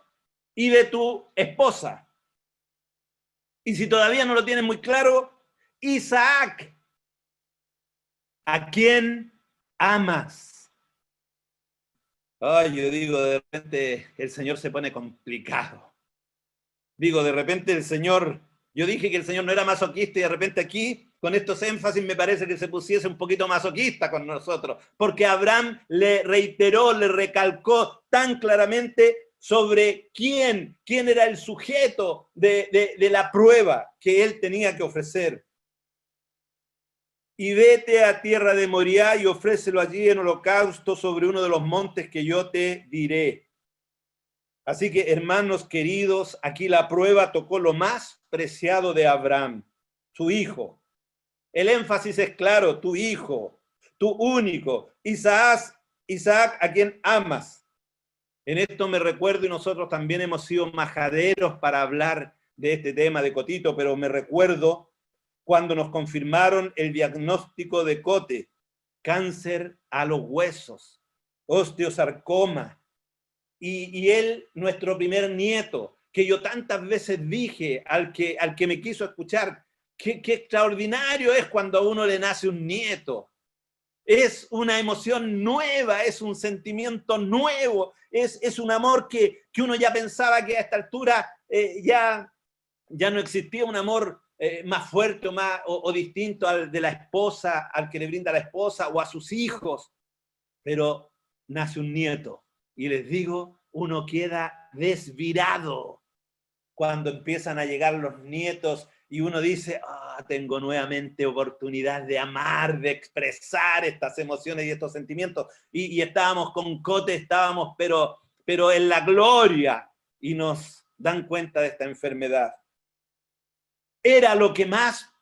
y de tu esposa. Y si todavía no lo tienes muy claro, Isaac, a quien amas. Ay, yo digo, de repente el Señor se pone complicado. Digo, de repente el Señor, yo dije que el Señor no era masoquista y de repente aquí, con estos énfasis, me parece que se pusiese un poquito masoquista con nosotros, porque Abraham le reiteró, le recalcó tan claramente sobre quién era el sujeto de la prueba que él tenía que ofrecer. Y vete a tierra de Moriah y ofrécelo allí en holocausto sobre uno de los montes que yo te diré. Así que, hermanos queridos, aquí la prueba tocó lo más preciado de Abraham, su hijo. El énfasis es claro, tu hijo, tu único, Isaac a quien amas. En esto me recuerdo, y nosotros también hemos sido majaderos para hablar de este tema de Cotito, pero me recuerdo cuando nos confirmaron el diagnóstico de Cote, cáncer a los huesos, osteosarcoma, y él, nuestro primer nieto, que yo tantas veces dije al que me quiso escuchar, qué extraordinario es cuando a uno le nace un nieto. Es una emoción nueva, es un sentimiento nuevo, es un amor que uno ya pensaba que a esta altura ya no existía un amor más fuerte o distinto al de la esposa, al que le brinda la esposa o a sus hijos. Pero nace un nieto y les digo, uno queda desvirado cuando empiezan a llegar los nietos y uno dice, tengo nuevamente oportunidad de amar, de expresar estas emociones y estos sentimientos. Y estábamos con Cote, pero en la gloria, y nos dan cuenta de esta enfermedad. Era lo que más,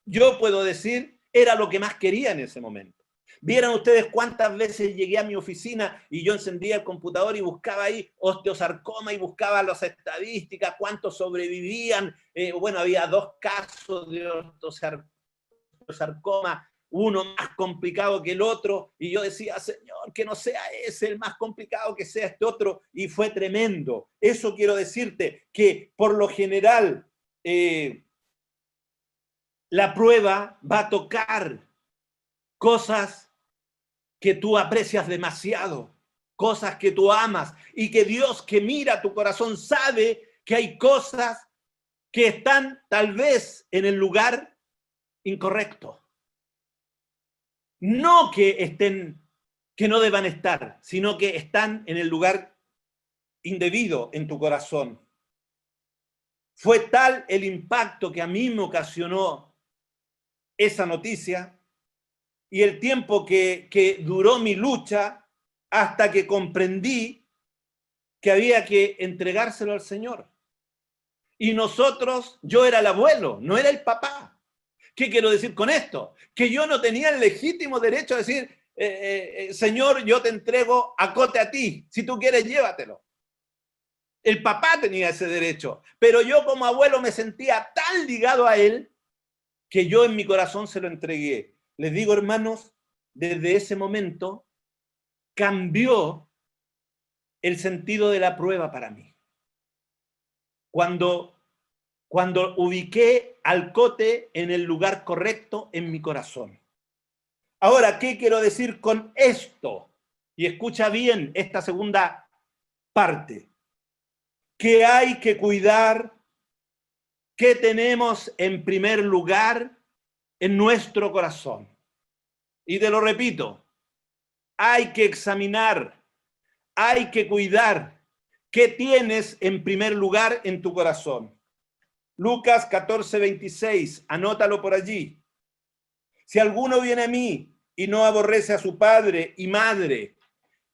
yo puedo decir, era lo que más quería en ese momento. Vieran ustedes cuántas veces llegué a mi oficina y yo encendía el computador y buscaba ahí osteosarcoma y buscaba las estadísticas, cuántos sobrevivían. Bueno, había 2 casos de osteosarcoma, uno más complicado que el otro, y yo decía, Señor, que no sea ese el más complicado, que sea este otro, y fue tremendo. Eso quiero decirte, que por lo general la prueba va a tocar cosas que tú aprecias demasiado, cosas que tú amas, y que Dios, que mira tu corazón, sabe que hay cosas que están tal vez en el lugar incorrecto. No que no deban estar, sino que están en el lugar indebido en tu corazón. Fue tal el impacto que a mí me ocasionó esa noticia y el tiempo que duró mi lucha hasta que comprendí que había que entregárselo al Señor. Y nosotros, yo era el abuelo, no era el papá. ¿Qué quiero decir con esto? Que yo no tenía el legítimo derecho a decir, Señor, yo te entrego a Cote a ti, si tú quieres llévatelo. El papá tenía ese derecho, pero yo como abuelo me sentía tan ligado a él que yo en mi corazón se lo entregué. Les digo, hermanos, desde ese momento cambió el sentido de la prueba para mí. Cuando ubiqué al Cote en el lugar correcto en mi corazón. Ahora, ¿qué quiero decir con esto? Y escucha bien esta segunda parte. Que hay que cuidar, que tenemos en primer lugar en nuestro corazón. Y te lo repito, hay que examinar, hay que cuidar qué tienes en primer lugar en tu corazón. Lucas 14:26, anótalo por allí. Si alguno viene a mí y no aborrece a su padre y madre,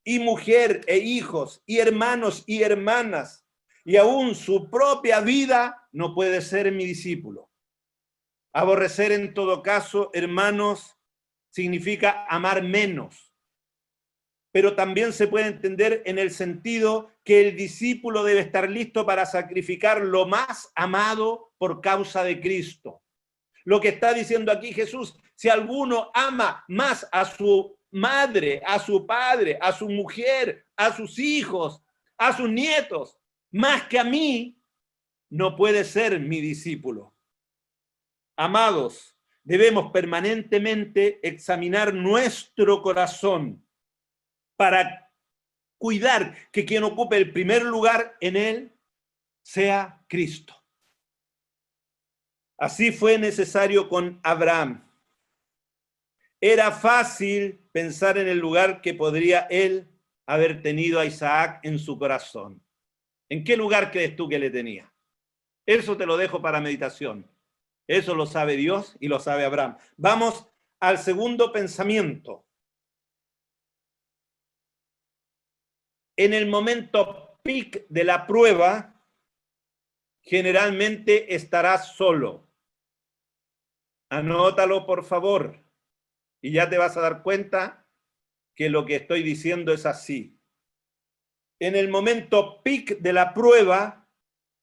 y mujer e hijos, y hermanos y hermanas, y aún su propia vida, no puede ser mi discípulo. Aborrecer en todo caso, hermanos, significa amar menos. Pero también se puede entender en el sentido que el discípulo debe estar listo para sacrificar lo más amado por causa de Cristo. Lo que está diciendo aquí Jesús, si alguno ama más a su madre, a su padre, a su mujer, a sus hijos, a sus nietos, más que a mí, no puede ser mi discípulo. Amados, debemos permanentemente examinar nuestro corazón para cuidar que quien ocupe el primer lugar en él sea Cristo. Así fue necesario con Abraham. Era fácil pensar en el lugar que podría él haber tenido a Isaac en su corazón. ¿En qué lugar crees tú que le tenía? Eso te lo dejo para meditación. Eso lo sabe Dios y lo sabe Abraham. Vamos al segundo pensamiento. En el momento peak de la prueba, generalmente estarás solo. Anótalo, por favor, y ya te vas a dar cuenta que lo que estoy diciendo es así. En el momento peak de la prueba,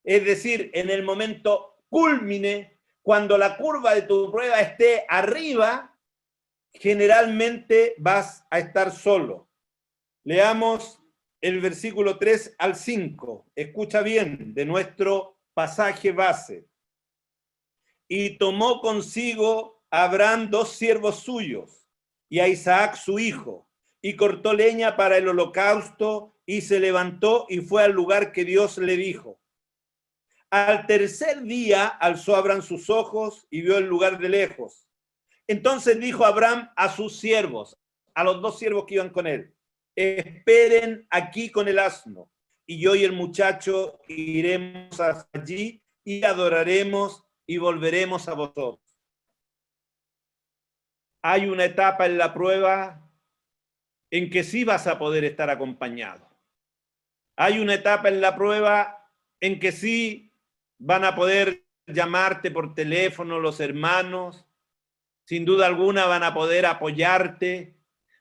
es decir, en el momento cúlmine, cuando la curva de tu prueba esté arriba, generalmente vas a estar solo. Leamos el versículo 3 al 5. Escucha bien, de nuestro pasaje base. Y tomó consigo a Abraham 2 siervos suyos y a Isaac su hijo, y cortó leña para el holocausto, y se levantó y fue al lugar que Dios le dijo. Al tercer día alzó Abraham sus ojos y vio el lugar de lejos. Entonces dijo Abraham a sus siervos, a los 2 siervos que iban con él: esperen aquí con el asno, y yo y el muchacho iremos hasta allí y adoraremos y volveremos a vosotros. Hay una etapa en la prueba en que sí vas a poder estar acompañado. Hay una etapa en la prueba en que sí van a poder llamarte por teléfono los hermanos, sin duda alguna van a poder apoyarte,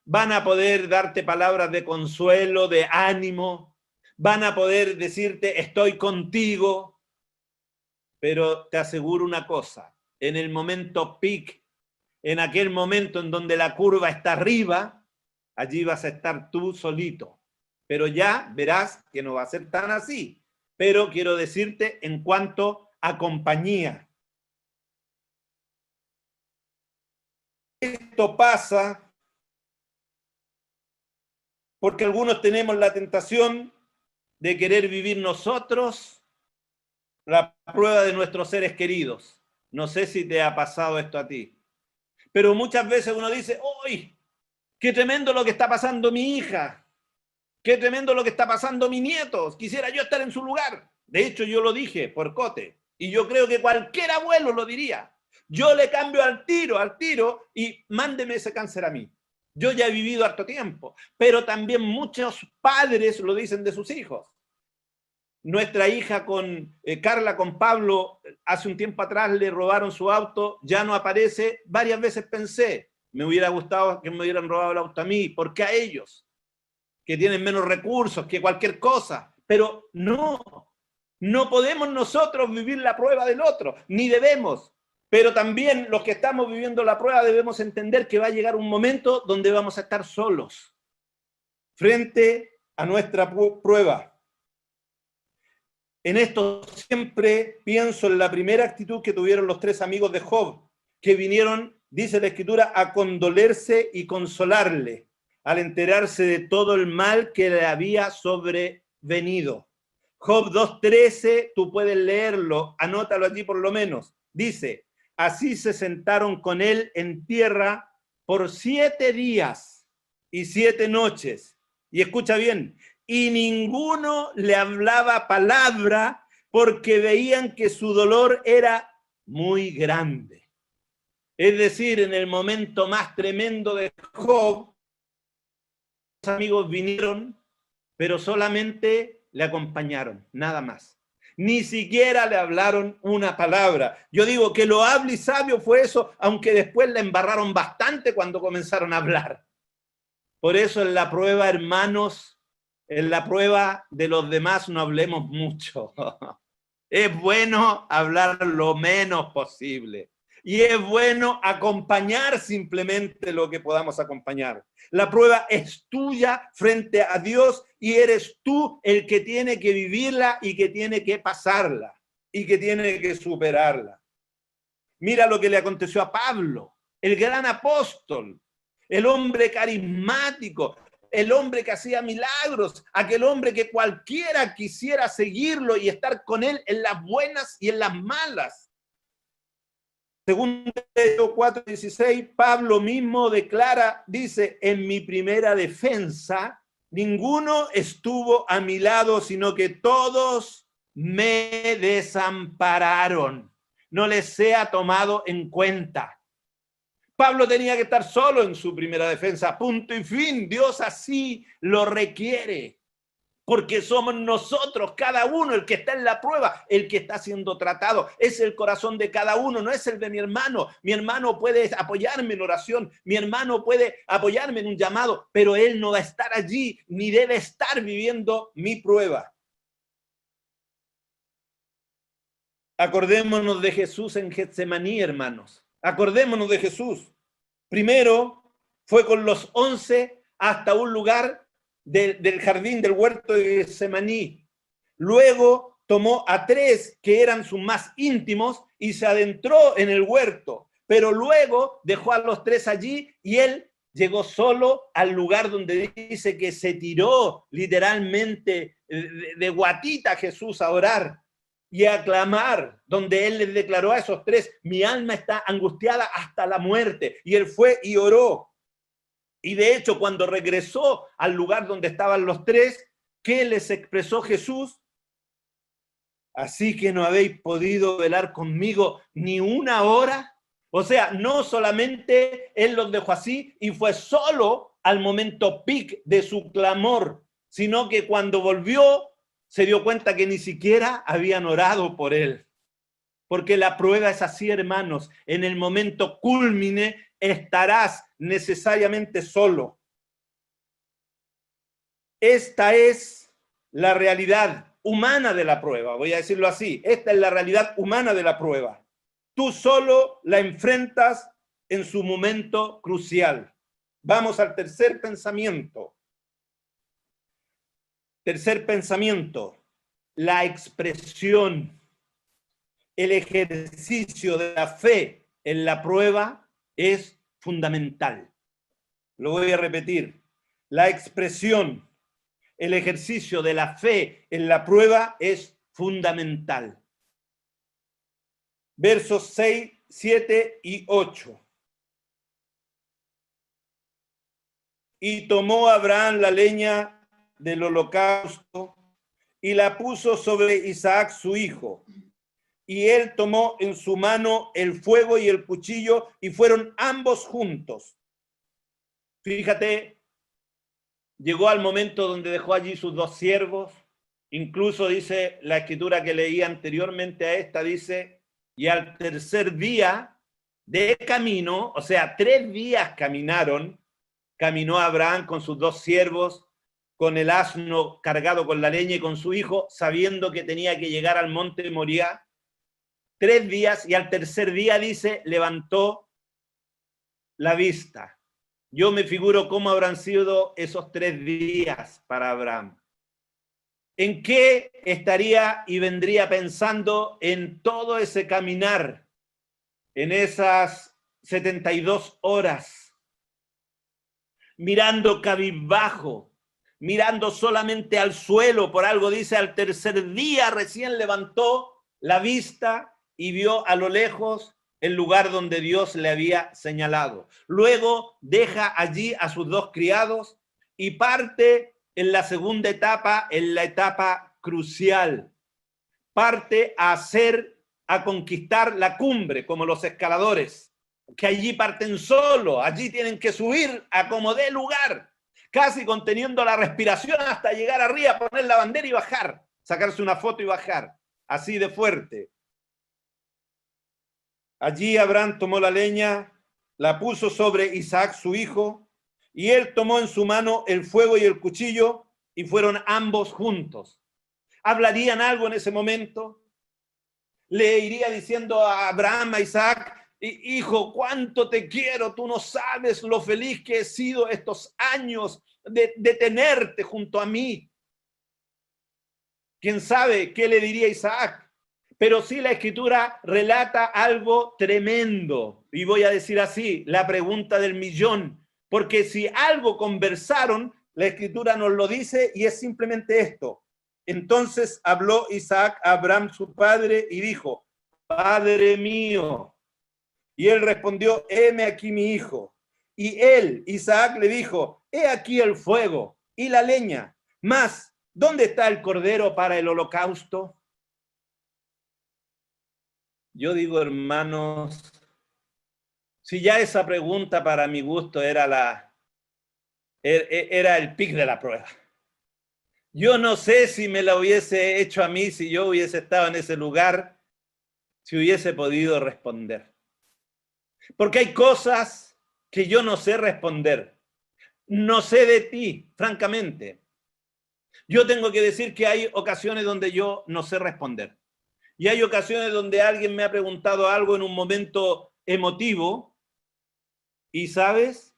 van a poder darte palabras de consuelo, de ánimo, van a poder decirte estoy contigo, pero te aseguro una cosa, en el momento peak, en aquel momento en donde la curva está arriba, allí vas a estar tú solito, pero ya verás que no va a ser tan así, pero quiero decirte en cuanto a compañía. Esto pasa porque algunos tenemos la tentación de querer vivir nosotros la prueba de nuestros seres queridos. No sé si te ha pasado esto a ti, pero muchas veces uno dice, ¡uy! ¡Qué tremendo lo que está pasando mi hija! ¡Qué tremendo lo que está pasando mi nieto! Quisiera yo estar en su lugar. De hecho, yo lo dije por Cote, y yo creo que cualquier abuelo lo diría. Yo le cambio al tiro, y mándeme ese cáncer a mí. Yo ya he vivido harto tiempo, pero también muchos padres lo dicen de sus hijos. Nuestra hija con Carla, con Pablo, hace un tiempo atrás le robaron su auto, ya no aparece. Varias veces pensé, me hubiera gustado que me hubieran robado el auto a mí, porque a ellos, que tienen menos recursos que cualquier cosa, pero no podemos nosotros vivir la prueba del otro, ni debemos. Pero también los que estamos viviendo la prueba debemos entender que va a llegar un momento donde vamos a estar solos frente a nuestra prueba. En esto siempre pienso en la primera actitud que tuvieron los 3 amigos de Job, que vinieron, dice la Escritura, a condolerse y consolarle, al enterarse de todo el mal que le había sobrevenido. Job 2:13, tú puedes leerlo, anótalo allí por lo menos. Dice, así se sentaron con él en tierra por 7 días y 7 noches. Y escucha bien, y ninguno le hablaba palabra porque veían que su dolor era muy grande. Es decir, en el momento más tremendo de Job, los amigos vinieron, pero solamente le acompañaron, nada más. Ni siquiera le hablaron una palabra. Yo digo que lo hable y sabio fue eso, aunque después le embarraron bastante cuando comenzaron a hablar. Por eso en la prueba, hermanos, en la prueba de los demás no hablemos mucho. Es bueno hablar lo menos posible. Y es bueno acompañar simplemente lo que podamos acompañar. La prueba es tuya frente a Dios y eres tú el que tiene que vivirla y que tiene que pasarla y que tiene que superarla. Mira lo que le aconteció a Pablo, el gran apóstol, el hombre carismático, el hombre que hacía milagros, aquel hombre que cualquiera quisiera seguirlo y estar con él en las buenas y en las malas. Según 4:16, Pablo mismo declara, dice, en mi primera defensa, ninguno estuvo a mi lado, sino que todos me desampararon. No les sea tomado en cuenta. Pablo tenía que estar solo en su primera defensa, punto y fin. Dios así lo requiere. Porque somos nosotros, cada uno, el que está en la prueba, el que está siendo tratado. Es el corazón de cada uno, no es el de mi hermano. Mi hermano puede apoyarme en oración, mi hermano puede apoyarme en un llamado, pero él no va a estar allí, ni debe estar viviendo mi prueba. Acordémonos de Jesús en Getsemaní, hermanos. Acordémonos de Jesús. Primero fue con los 11 hasta un lugar del jardín del huerto de Getsemaní. Luego tomó a 3 que eran sus más íntimos y se adentró en el huerto, pero luego dejó a los 3 allí y él llegó solo al lugar donde dice que se tiró literalmente de guatita a Jesús a orar y a clamar, donde él les declaró a esos 3, mi alma está angustiada hasta la muerte, y él fue y oró. Y de hecho, cuando regresó al lugar donde estaban los 3, ¿qué les expresó Jesús? Así que no habéis podido velar conmigo ni una hora. O sea, no solamente él los dejó así y fue solo al momento pic de su clamor, sino que cuando volvió se dio cuenta que ni siquiera habían orado por él. Porque la prueba es así, hermanos. En el momento cúlmine estarás necesariamente solo. Esta es la realidad humana de la prueba, voy a decirlo así. Esta es la realidad humana de la prueba. Tú solo la enfrentas en su momento crucial. Vamos al tercer pensamiento. Tercer pensamiento, la expresión, el ejercicio de la fe en la prueba es fundamental. Lo voy a repetir. La expresión, el ejercicio de la fe en la prueba es fundamental. Versos 6, 7 y 8. Y tomó Abraham la leña del holocausto y la puso sobre Isaac su hijo. Y él tomó en su mano el fuego y el cuchillo y fueron ambos juntos. Fíjate, llegó al momento donde dejó allí sus 2 siervos. Incluso dice la escritura que leí anteriormente a esta, dice, y al tercer día de camino, o sea, 3 días caminó Abraham con sus 2 siervos, con el asno cargado con la leña y con su hijo, sabiendo que tenía que llegar al monte Moriah. 3 días, y al tercer día, dice, levantó la vista. Yo me figuro cómo habrán sido esos 3 días para Abraham. ¿En qué estaría y vendría pensando en todo ese caminar, en esas 72 horas, mirando cabizbajo, mirando solamente al suelo? Por algo dice, al tercer día recién levantó la vista y vio a lo lejos el lugar donde Dios le había señalado. Luego deja allí a sus 2 criados y parte en la segunda etapa, en la etapa crucial. Parte a conquistar la cumbre, como los escaladores. que allí parten solo, allí tienen que subir a como dé lugar, casi conteniendo la respiración hasta llegar arriba, poner la bandera y bajar, sacarse una foto y bajar, así de fuerte. Allí Abraham tomó la leña, la puso sobre Isaac su hijo, y él tomó en su mano el fuego y el cuchillo, y fueron ambos juntos. ¿Hablarían algo en ese momento? Le iría diciendo a Abraham, a Isaac: hijo, cuánto te quiero, tú no sabes lo feliz que he sido estos años de tenerte junto a mí. ¿Quién sabe qué le diría Isaac? Pero sí la Escritura relata algo tremendo. Y voy a decir así, la pregunta del millón. Porque si algo conversaron, la Escritura nos lo dice y es simplemente esto. Entonces habló Isaac a Abraham su padre y dijo: Padre mío. Y él respondió: heme aquí mi hijo. Y él, Isaac, le dijo: he aquí el fuego y la leña, mas ¿dónde está el cordero para el holocausto? Yo digo, hermanos, si ya esa pregunta para mi gusto era el pic de la prueba. Yo no sé si me la hubiese hecho a mí, si yo hubiese estado en ese lugar, si hubiese podido responder. Porque hay cosas que yo no sé responder. No sé de ti, francamente. Yo tengo que decir que hay ocasiones donde yo no sé responder. Y hay ocasiones donde alguien me ha preguntado algo en un momento emotivo y, ¿sabes?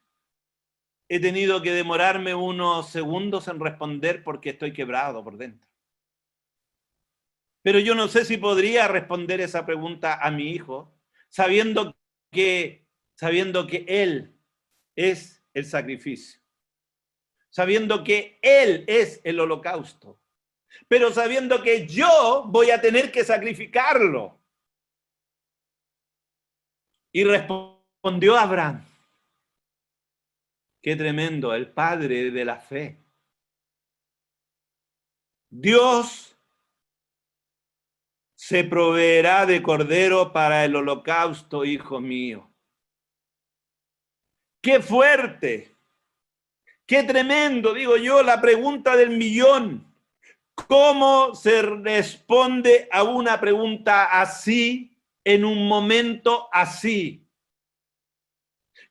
He tenido que demorarme unos segundos en responder porque estoy quebrado por dentro. Pero yo no sé si podría responder esa pregunta a mi hijo, sabiendo que él es el sacrificio, sabiendo que él es el holocausto, pero sabiendo que yo voy a tener que sacrificarlo. Y respondió Abraham: qué tremendo, el padre de la fe. Dios se proveerá de cordero para el holocausto, hijo mío. ¡Qué fuerte! ¡Qué tremendo! Digo yo, la pregunta del millón. ¿Cómo se responde a una pregunta así en un momento así?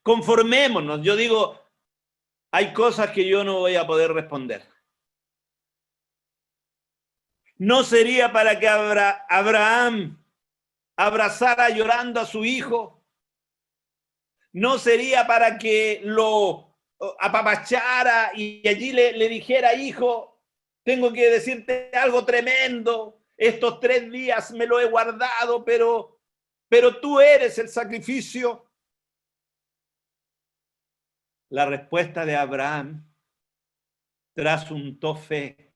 Conformémonos. Yo digo, hay cosas que yo no voy a poder responder. ¿No sería para que Abraham abrazara llorando a su hijo? ¿No sería para que lo apapachara y allí le dijera: hijo, tengo que decirte algo tremendo, estos 3 días me lo he guardado, pero tú eres el sacrificio? La respuesta de Abraham trasuntó fe.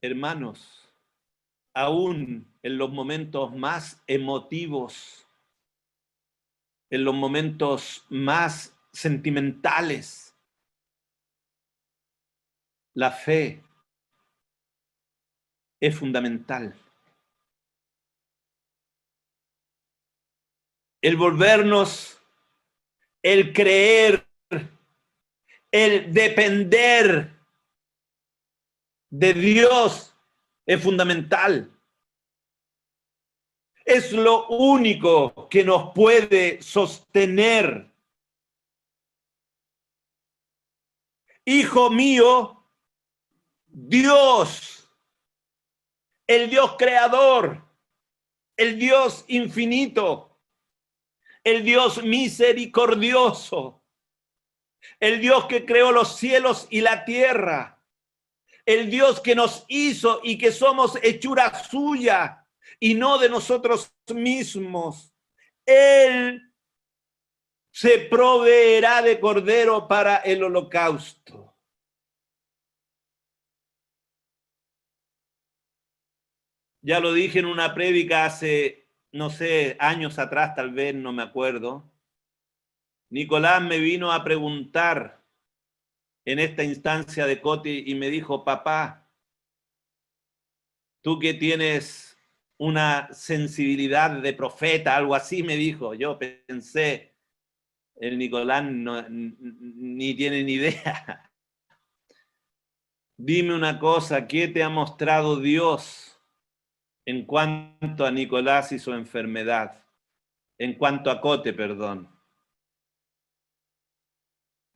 Hermanos, aún en los momentos más emotivos, en los momentos más sentimentales, la fe es fundamental. El volvernos, el creer, el depender de Dios es fundamental. Es lo único que nos puede sostener. Hijo mío, Dios, el Dios creador, el Dios infinito, el Dios misericordioso, el Dios que creó los cielos y la tierra, el Dios que nos hizo y que somos hechura suya y no de nosotros mismos. Él se proveerá de cordero para el holocausto. Ya lo dije en una prédica hace, no sé, años atrás, tal vez, no me acuerdo. Nicolás me vino a preguntar en esta instancia de Coti y me dijo: papá, tú que tienes una sensibilidad de profeta, algo así me dijo. Yo pensé, el Nicolás ni tiene ni idea. Dime una cosa, ¿qué te ha mostrado Dios en cuanto a Nicolás y su enfermedad? En cuanto a Cote, perdón.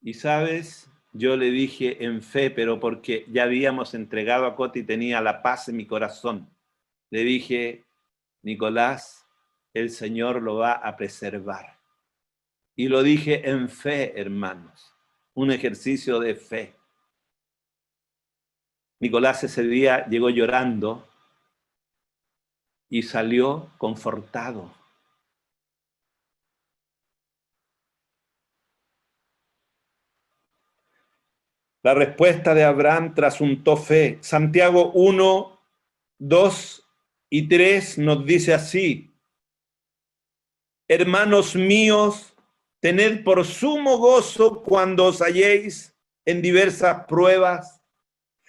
Y sabes, yo le dije en fe, pero porque ya habíamos entregado a Cote y tenía la paz en mi corazón. Le dije, Nicolás, el Señor lo va a preservar. Y lo dije en fe, hermanos, un ejercicio de fe. Nicolás ese día llegó llorando y salió confortado. La respuesta de Abraham trasuntó fe. Santiago 1, 2 y 3 nos dice así: hermanos míos, tened por sumo gozo cuando os halléis en diversas pruebas,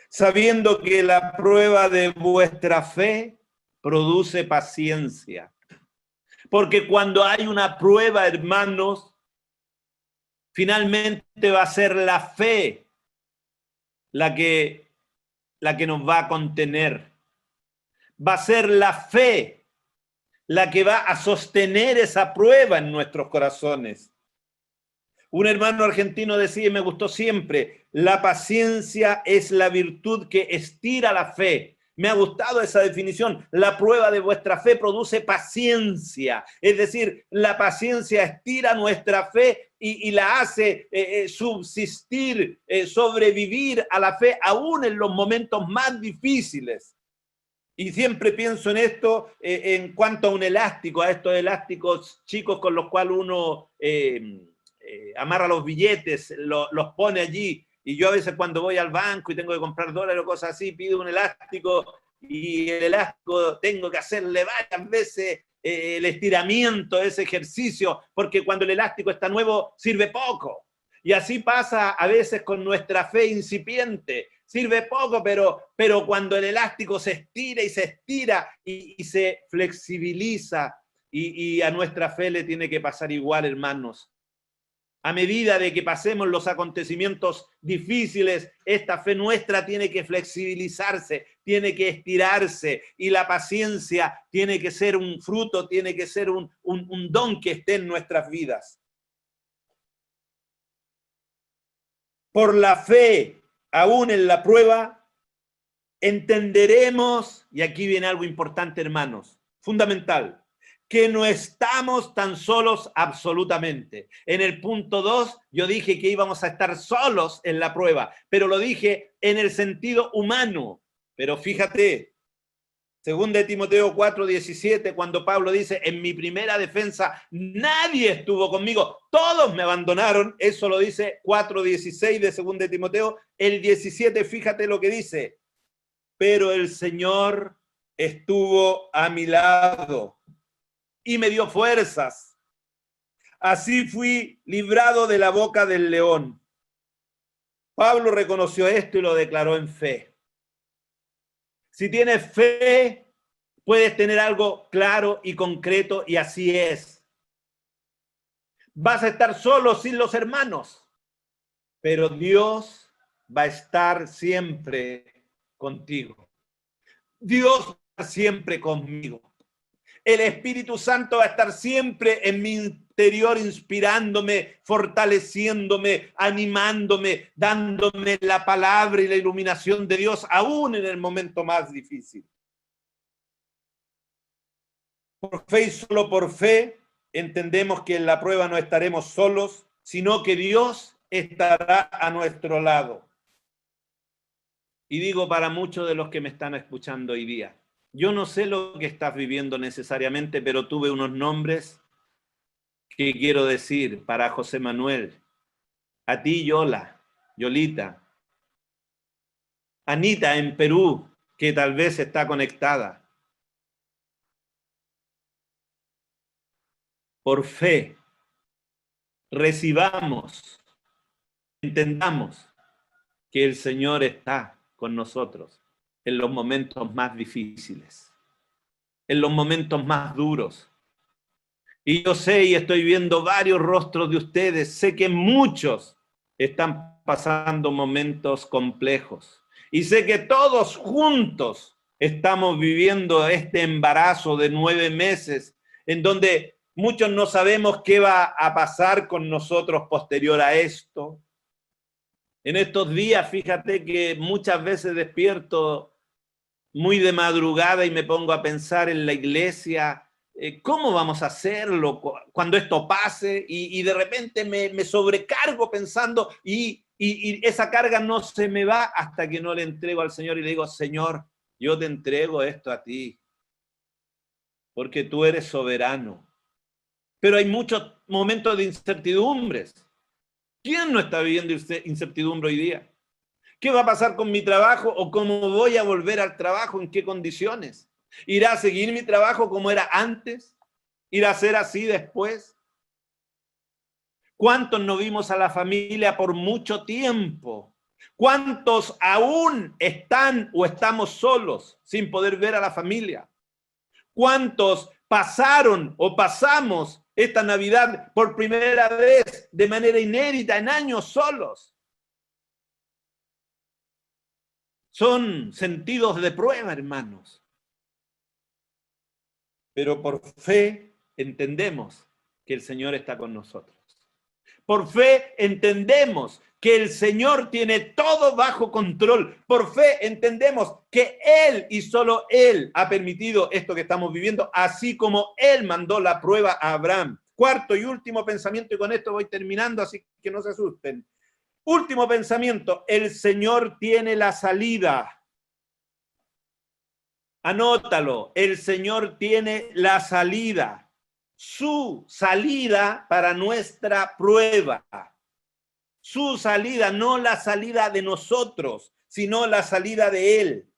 sabiendo que la prueba de vuestra fe produce paciencia. Porque cuando hay una prueba, hermanos, finalmente va a ser la fe la que nos va a contener. Va a ser la fe la que va a sostener esa prueba en nuestros corazones. Un hermano argentino decía, y me gustó siempre, la paciencia es la virtud que estira la fe. Me ha gustado esa definición. La prueba de vuestra fe produce paciencia. Es decir, la paciencia estira nuestra fe y la hace subsistir, sobrevivir a la fe aún en los momentos más difíciles. Y siempre pienso en esto en cuanto a un elástico, a estos elásticos chicos con los cuales uno amarra los billetes, los pone allí. Y yo a veces cuando voy al banco y tengo que comprar dólares o cosas así, pido un elástico y el elástico tengo que hacerle varias veces el estiramiento de ese ejercicio, porque cuando el elástico está nuevo sirve poco. Y así pasa a veces con nuestra fe incipiente. Sirve poco, pero cuando el elástico se estira y se flexibiliza, y a nuestra fe le tiene que pasar igual, hermanos. A medida de que pasemos los acontecimientos difíciles, esta fe nuestra tiene que flexibilizarse, tiene que estirarse, y la paciencia tiene que ser un fruto, tiene que ser un don que esté en nuestras vidas. Por la fe, aún en la prueba, entenderemos, y aquí viene algo importante, hermanos, fundamental, que no estamos tan solos absolutamente. En el punto 2 yo dije que íbamos a estar solos en la prueba, pero lo dije en el sentido humano. Pero fíjate, 2 de Timoteo 4:17, cuando Pablo dice, en mi primera defensa nadie estuvo conmigo, todos me abandonaron. Eso lo dice 4:16 de 2 de Timoteo. El 17, fíjate lo que dice: pero el Señor estuvo a mi lado y me dio fuerzas. Así fui librado de la boca del león. Pablo reconoció esto y lo declaró en fe. Si tienes fe, puedes tener algo claro y concreto, y así es. Vas a estar solo sin los hermanos, pero Dios va a estar siempre contigo. Dios va a estar siempre conmigo. El Espíritu Santo va a estar siempre en mi interior, inspirándome, fortaleciéndome, animándome, dándome la palabra y la iluminación de Dios, aún en el momento más difícil. Por fe y solo por fe, entendemos que en la prueba no estaremos solos, sino que Dios estará a nuestro lado. Y digo para muchos de los que me están escuchando hoy día, yo no sé lo que estás viviendo necesariamente, pero tuve unos nombres que quiero decir para José Manuel, a ti Yola, Yolita, Anita en Perú, que tal vez está conectada. Por fe, recibamos, entendamos que el Señor está con nosotros en los momentos más difíciles. en los momentos más duros. Y yo sé y estoy viendo varios rostros de ustedes. Sé que muchos están pasando momentos complejos. Y sé que todos juntos estamos viviendo este embarazo de 9 meses, en donde muchos no sabemos qué va a pasar con nosotros posterior a esto. En estos días, fíjate que muchas veces despierto muy de madrugada y me pongo a pensar en la iglesia, ¿cómo vamos a hacerlo cuando esto pase? Y de repente me sobrecargo pensando y esa carga no se me va hasta que no le entrego al Señor y le digo, Señor, yo te entrego esto a ti, porque tú eres soberano. Pero hay muchos momentos de incertidumbres. ¿Quién no está viviendo incertidumbre hoy día? ¿Qué va a pasar con mi trabajo o cómo voy a volver al trabajo? ¿En qué condiciones? ¿Irá a seguir mi trabajo como era antes? ¿Irá a ser así después? ¿Cuántos no vimos a la familia por mucho tiempo? ¿Cuántos aún están o estamos solos sin poder ver a la familia? ¿Cuántos pasaron o pasamos esta Navidad por primera vez de manera inédita en años solos? Son sentidos de prueba, hermanos. Pero por fe entendemos que el Señor está con nosotros. Por fe entendemos que el Señor tiene todo bajo control. Por fe entendemos que Él y solo Él ha permitido esto que estamos viviendo, así como Él mandó la prueba a Abraham. Cuarto y último pensamiento, y con esto voy terminando, así que no se asusten. Último pensamiento, el Señor tiene la salida. Anótalo, el Señor tiene la salida. Su salida para nuestra prueba. Su salida, no la salida de nosotros, sino la salida de Él.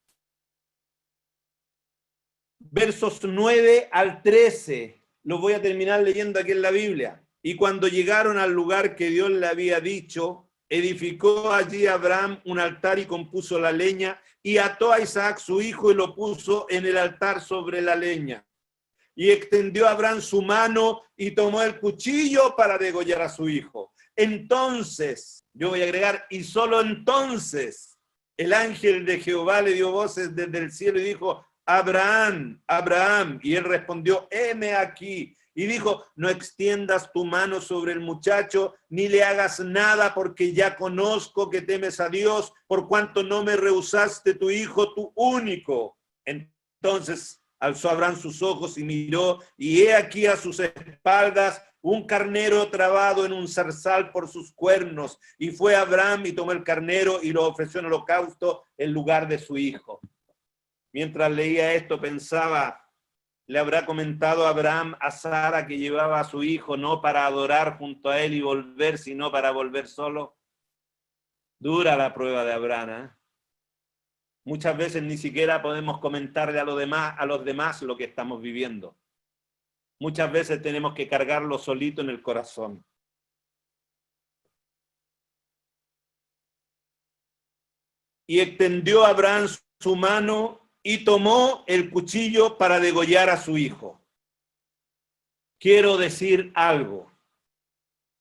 Versos 9 al 13, lo voy a terminar leyendo aquí en la Biblia. Y cuando llegaron al lugar que Dios le había dicho, edificó allí Abraham un altar y compuso la leña y ató a Isaac su hijo y lo puso en el altar sobre la leña. Y extendió Abraham su mano y tomó el cuchillo para degollar a su hijo. Entonces, yo voy a agregar, y solo entonces el ángel de Jehová le dio voces desde el cielo y dijo, Abraham, Abraham. Y él respondió, heme aquí. Y dijo, no extiendas tu mano sobre el muchacho, ni le hagas nada, porque ya conozco que temes a Dios, por cuanto no me rehusaste tu hijo, tu único. Entonces alzó Abraham sus ojos y miró, y he aquí a sus espaldas un carnero trabado en un zarzal por sus cuernos. Y fue Abraham y tomó el carnero y lo ofreció en holocausto en lugar de su hijo. Mientras leía esto pensaba, ¿le habrá comentado Abraham a Sara que llevaba a su hijo no para adorar junto a él y volver, sino para volver solo? Dura la prueba de Abraham, ¿eh? Muchas veces ni siquiera podemos comentarle a los demás lo que estamos viviendo. Muchas veces tenemos que cargarlo solito en el corazón. Y extendió Abraham su mano y tomó el cuchillo para degollar a su hijo. Quiero decir algo.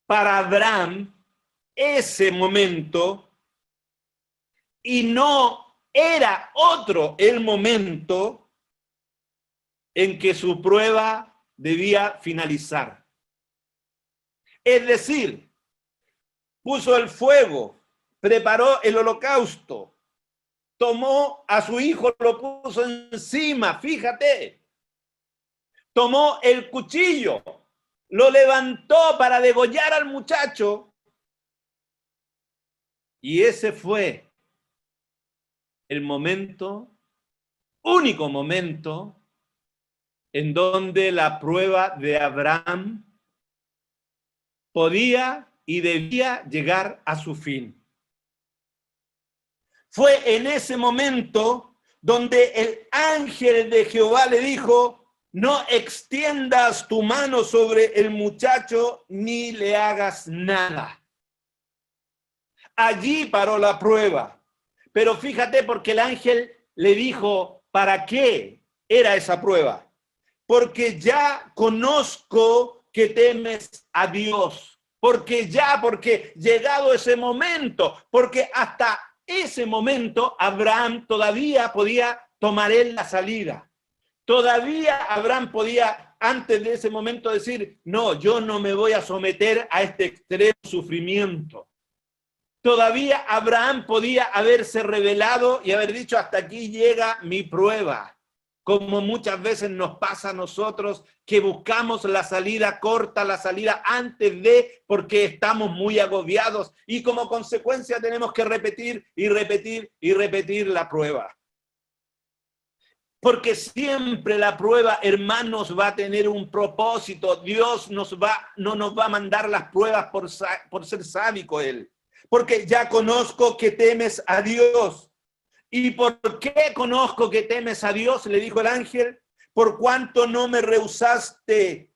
Para Abraham, ese momento, y no era otro el momento en que su prueba debía finalizar. Es decir, puso el fuego, preparó el holocausto, tomó a su hijo, lo puso encima, fíjate. Tomó el cuchillo, lo levantó para degollar al muchacho. Y ese fue el momento, único momento, en donde la prueba de Abraham podía y debía llegar a su fin. Fue en ese momento donde el ángel de Jehová le dijo, no extiendas tu mano sobre el muchacho ni le hagas nada. Allí paró la prueba. Pero fíjate porque el ángel le dijo, ¿para qué era esa prueba? porque ya conozco que temes a Dios. Porque llegado ese momento, porque hasta ese momento Abraham todavía podía tomar él la salida. Todavía Abraham podía, antes de ese momento, decir, no, yo no me voy a someter a este extremo sufrimiento. Todavía Abraham podía haberse revelado y haber dicho, hasta aquí llega mi prueba. Como muchas veces nos pasa a nosotros, que buscamos la salida corta, la salida antes de, porque estamos muy agobiados y como consecuencia tenemos que repetir y repetir y repetir la prueba. Porque siempre la prueba, hermanos, va a tener un propósito. Dios no nos va a mandar las pruebas por ser sádico Él. Porque ya conozco que temes a Dios. ¿Y por qué conozco que temes a Dios? Le dijo el ángel. Por cuanto no me rehusaste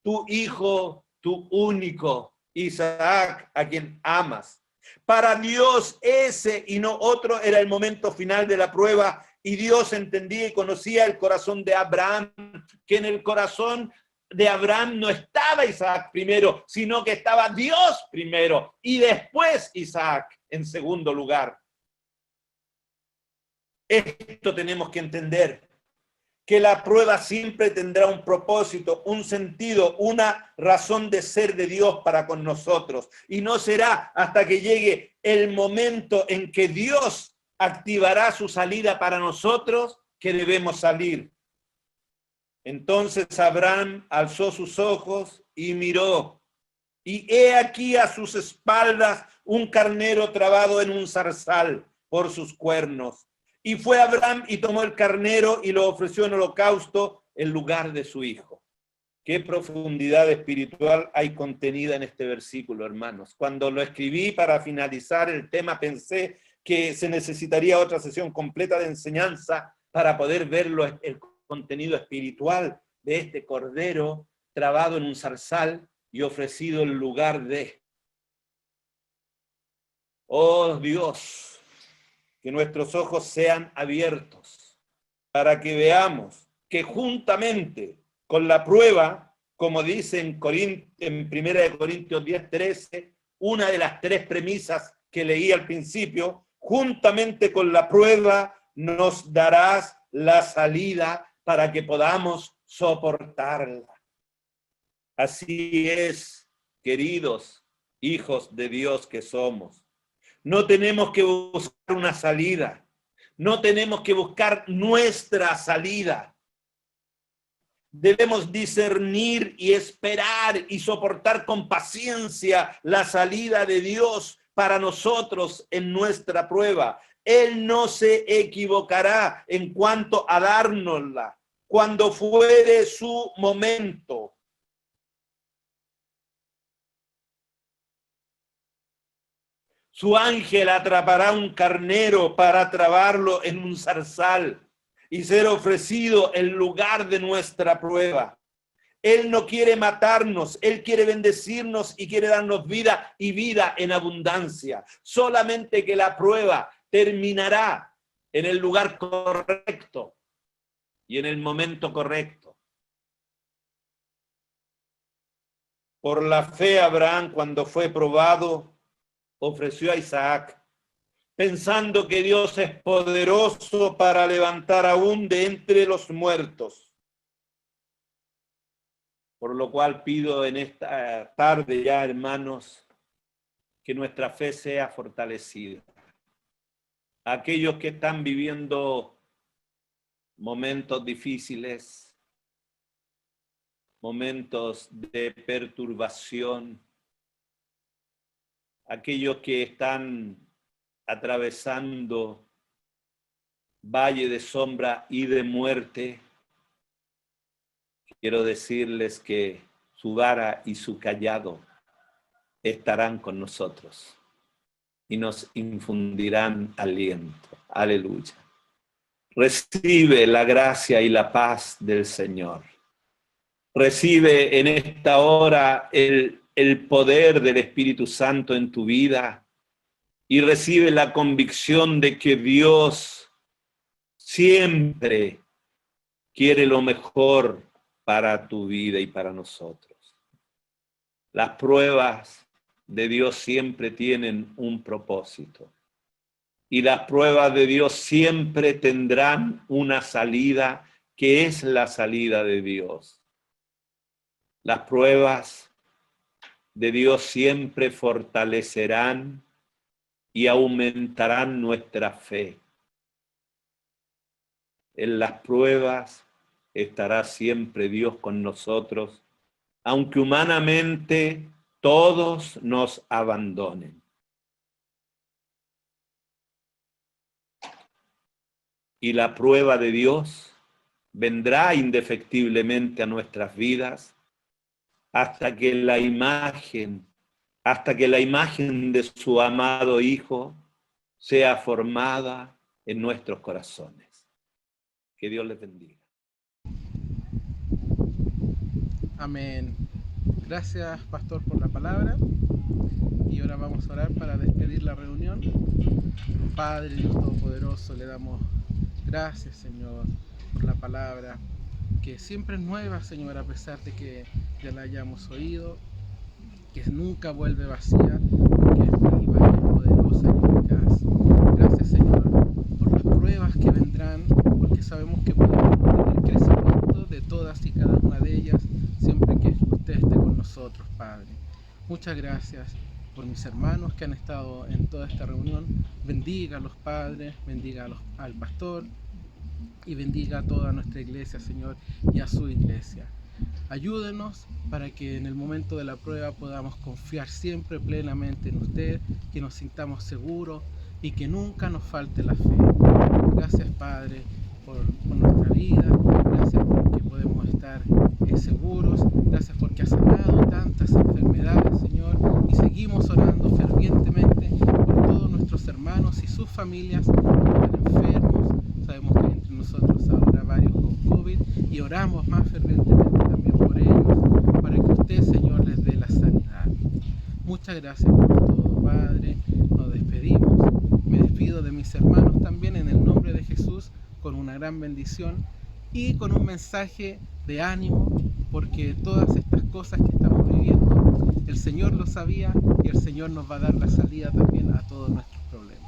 tu hijo, tu único, Isaac, a quien amas. Para Dios ese y no otro era el momento final de la prueba. Y Dios entendía y conocía el corazón de Abraham, que en el corazón de Abraham no estaba Isaac primero, sino que estaba Dios primero y después Isaac en segundo lugar. Esto tenemos que entender, que la prueba siempre tendrá un propósito, un sentido, una razón de ser de Dios para con nosotros. Y no será hasta que llegue el momento en que Dios activará su salida para nosotros que debemos salir. Entonces Abraham alzó sus ojos y miró, y he aquí a sus espaldas un carnero trabado en un zarzal por sus cuernos. Y fue Abraham y tomó el carnero y lo ofreció en holocausto en lugar de su hijo. Qué profundidad espiritual hay contenida en este versículo, hermanos. Cuando lo escribí para finalizar el tema, pensé que se necesitaría otra sesión completa de enseñanza para poder ver el contenido espiritual de este cordero trabado en un zarzal y ofrecido en lugar de. Oh Dios, que nuestros ojos sean abiertos para que veamos que juntamente con la prueba, como dice en 1 Corintios 10:13, una de las tres premisas que leí al principio, juntamente con la prueba nos darás la salida para que podamos soportarla. Así es, queridos hijos de Dios que somos. No tenemos que buscar una salida. No tenemos que buscar nuestra salida. Debemos discernir y esperar y soportar con paciencia la salida de Dios para nosotros en nuestra prueba. Él no se equivocará en cuanto a dárnosla cuando fuere su momento. Su ángel atrapará un carnero para trabarlo en un zarzal y ser ofrecido en lugar de nuestra prueba. Él no quiere matarnos, Él quiere bendecirnos y quiere darnos vida y vida en abundancia. Solamente que la prueba terminará en el lugar correcto y en el momento correcto. Por la fe, Abraham, cuando fue probado, ofreció a Isaac, pensando que Dios es poderoso para levantar aún de entre los muertos. Por lo cual pido en esta tarde ya, hermanos, que nuestra fe sea fortalecida. Aquellos que están viviendo momentos difíciles, momentos de perturbación, aquellos que están atravesando valle de sombra y de muerte, quiero decirles que su vara y su cayado estarán con nosotros y nos infundirán aliento. Aleluya. Recibe la gracia y la paz del Señor. Recibe en esta hora el poder del Espíritu Santo en tu vida y recibe la convicción de que Dios siempre quiere lo mejor para tu vida y para nosotros. Las pruebas de Dios siempre tienen un propósito. Y las pruebas de Dios siempre tendrán una salida, que es la salida de Dios. Las pruebas de Dios siempre fortalecerán y aumentarán nuestra fe. En las pruebas estará siempre Dios con nosotros, aunque humanamente todos nos abandonen. Y la prueba de Dios vendrá indefectiblemente a nuestras vidas hasta que la imagen de su amado Hijo sea formada en nuestros corazones. Que Dios les bendiga. Amén. Gracias, pastor, por la palabra. Y ahora vamos a orar para despedir la reunión. Padre Dios Todopoderoso, le damos gracias, Señor, por la palabra, que siempre es nueva, Señor, a pesar de que ya la hayamos oído, que nunca vuelve vacía, que es viva, y poderosa y eficaz. Gracias, Señor, por las pruebas que vendrán, porque sabemos que podemos tener crecimiento de todas y cada una de ellas, siempre que usted esté con nosotros, Padre. Muchas gracias por mis hermanos que han estado en toda esta reunión. Bendiga a los padres, bendiga al pastor y bendiga a toda nuestra iglesia, Señor, y a su iglesia. Ayúdenos para que en el momento de la prueba podamos confiar siempre plenamente en usted, que nos sintamos seguros y que nunca nos falte la fe. Gracias, Padre, por nuestra vida. Gracias porque podemos estar seguros. Gracias porque has sanado tantas enfermedades, Señor, y seguimos orando fervientemente por todos nuestros hermanos y sus familias que están enfermos. Sabemos que hay entre nosotros ahora varios con COVID y oramos más fervientemente también por ellos, para que usted, Señor, les dé la sanidad. Muchas gracias por todo, Padre. Nos despedimos. Me despido de mis hermanos también en el nombre de Jesús, con una gran bendición y con un mensaje de ánimo, porque todas estas cosas que estamos viviendo, el Señor lo sabía y el Señor nos va a dar la salida también a todos nuestros problemas.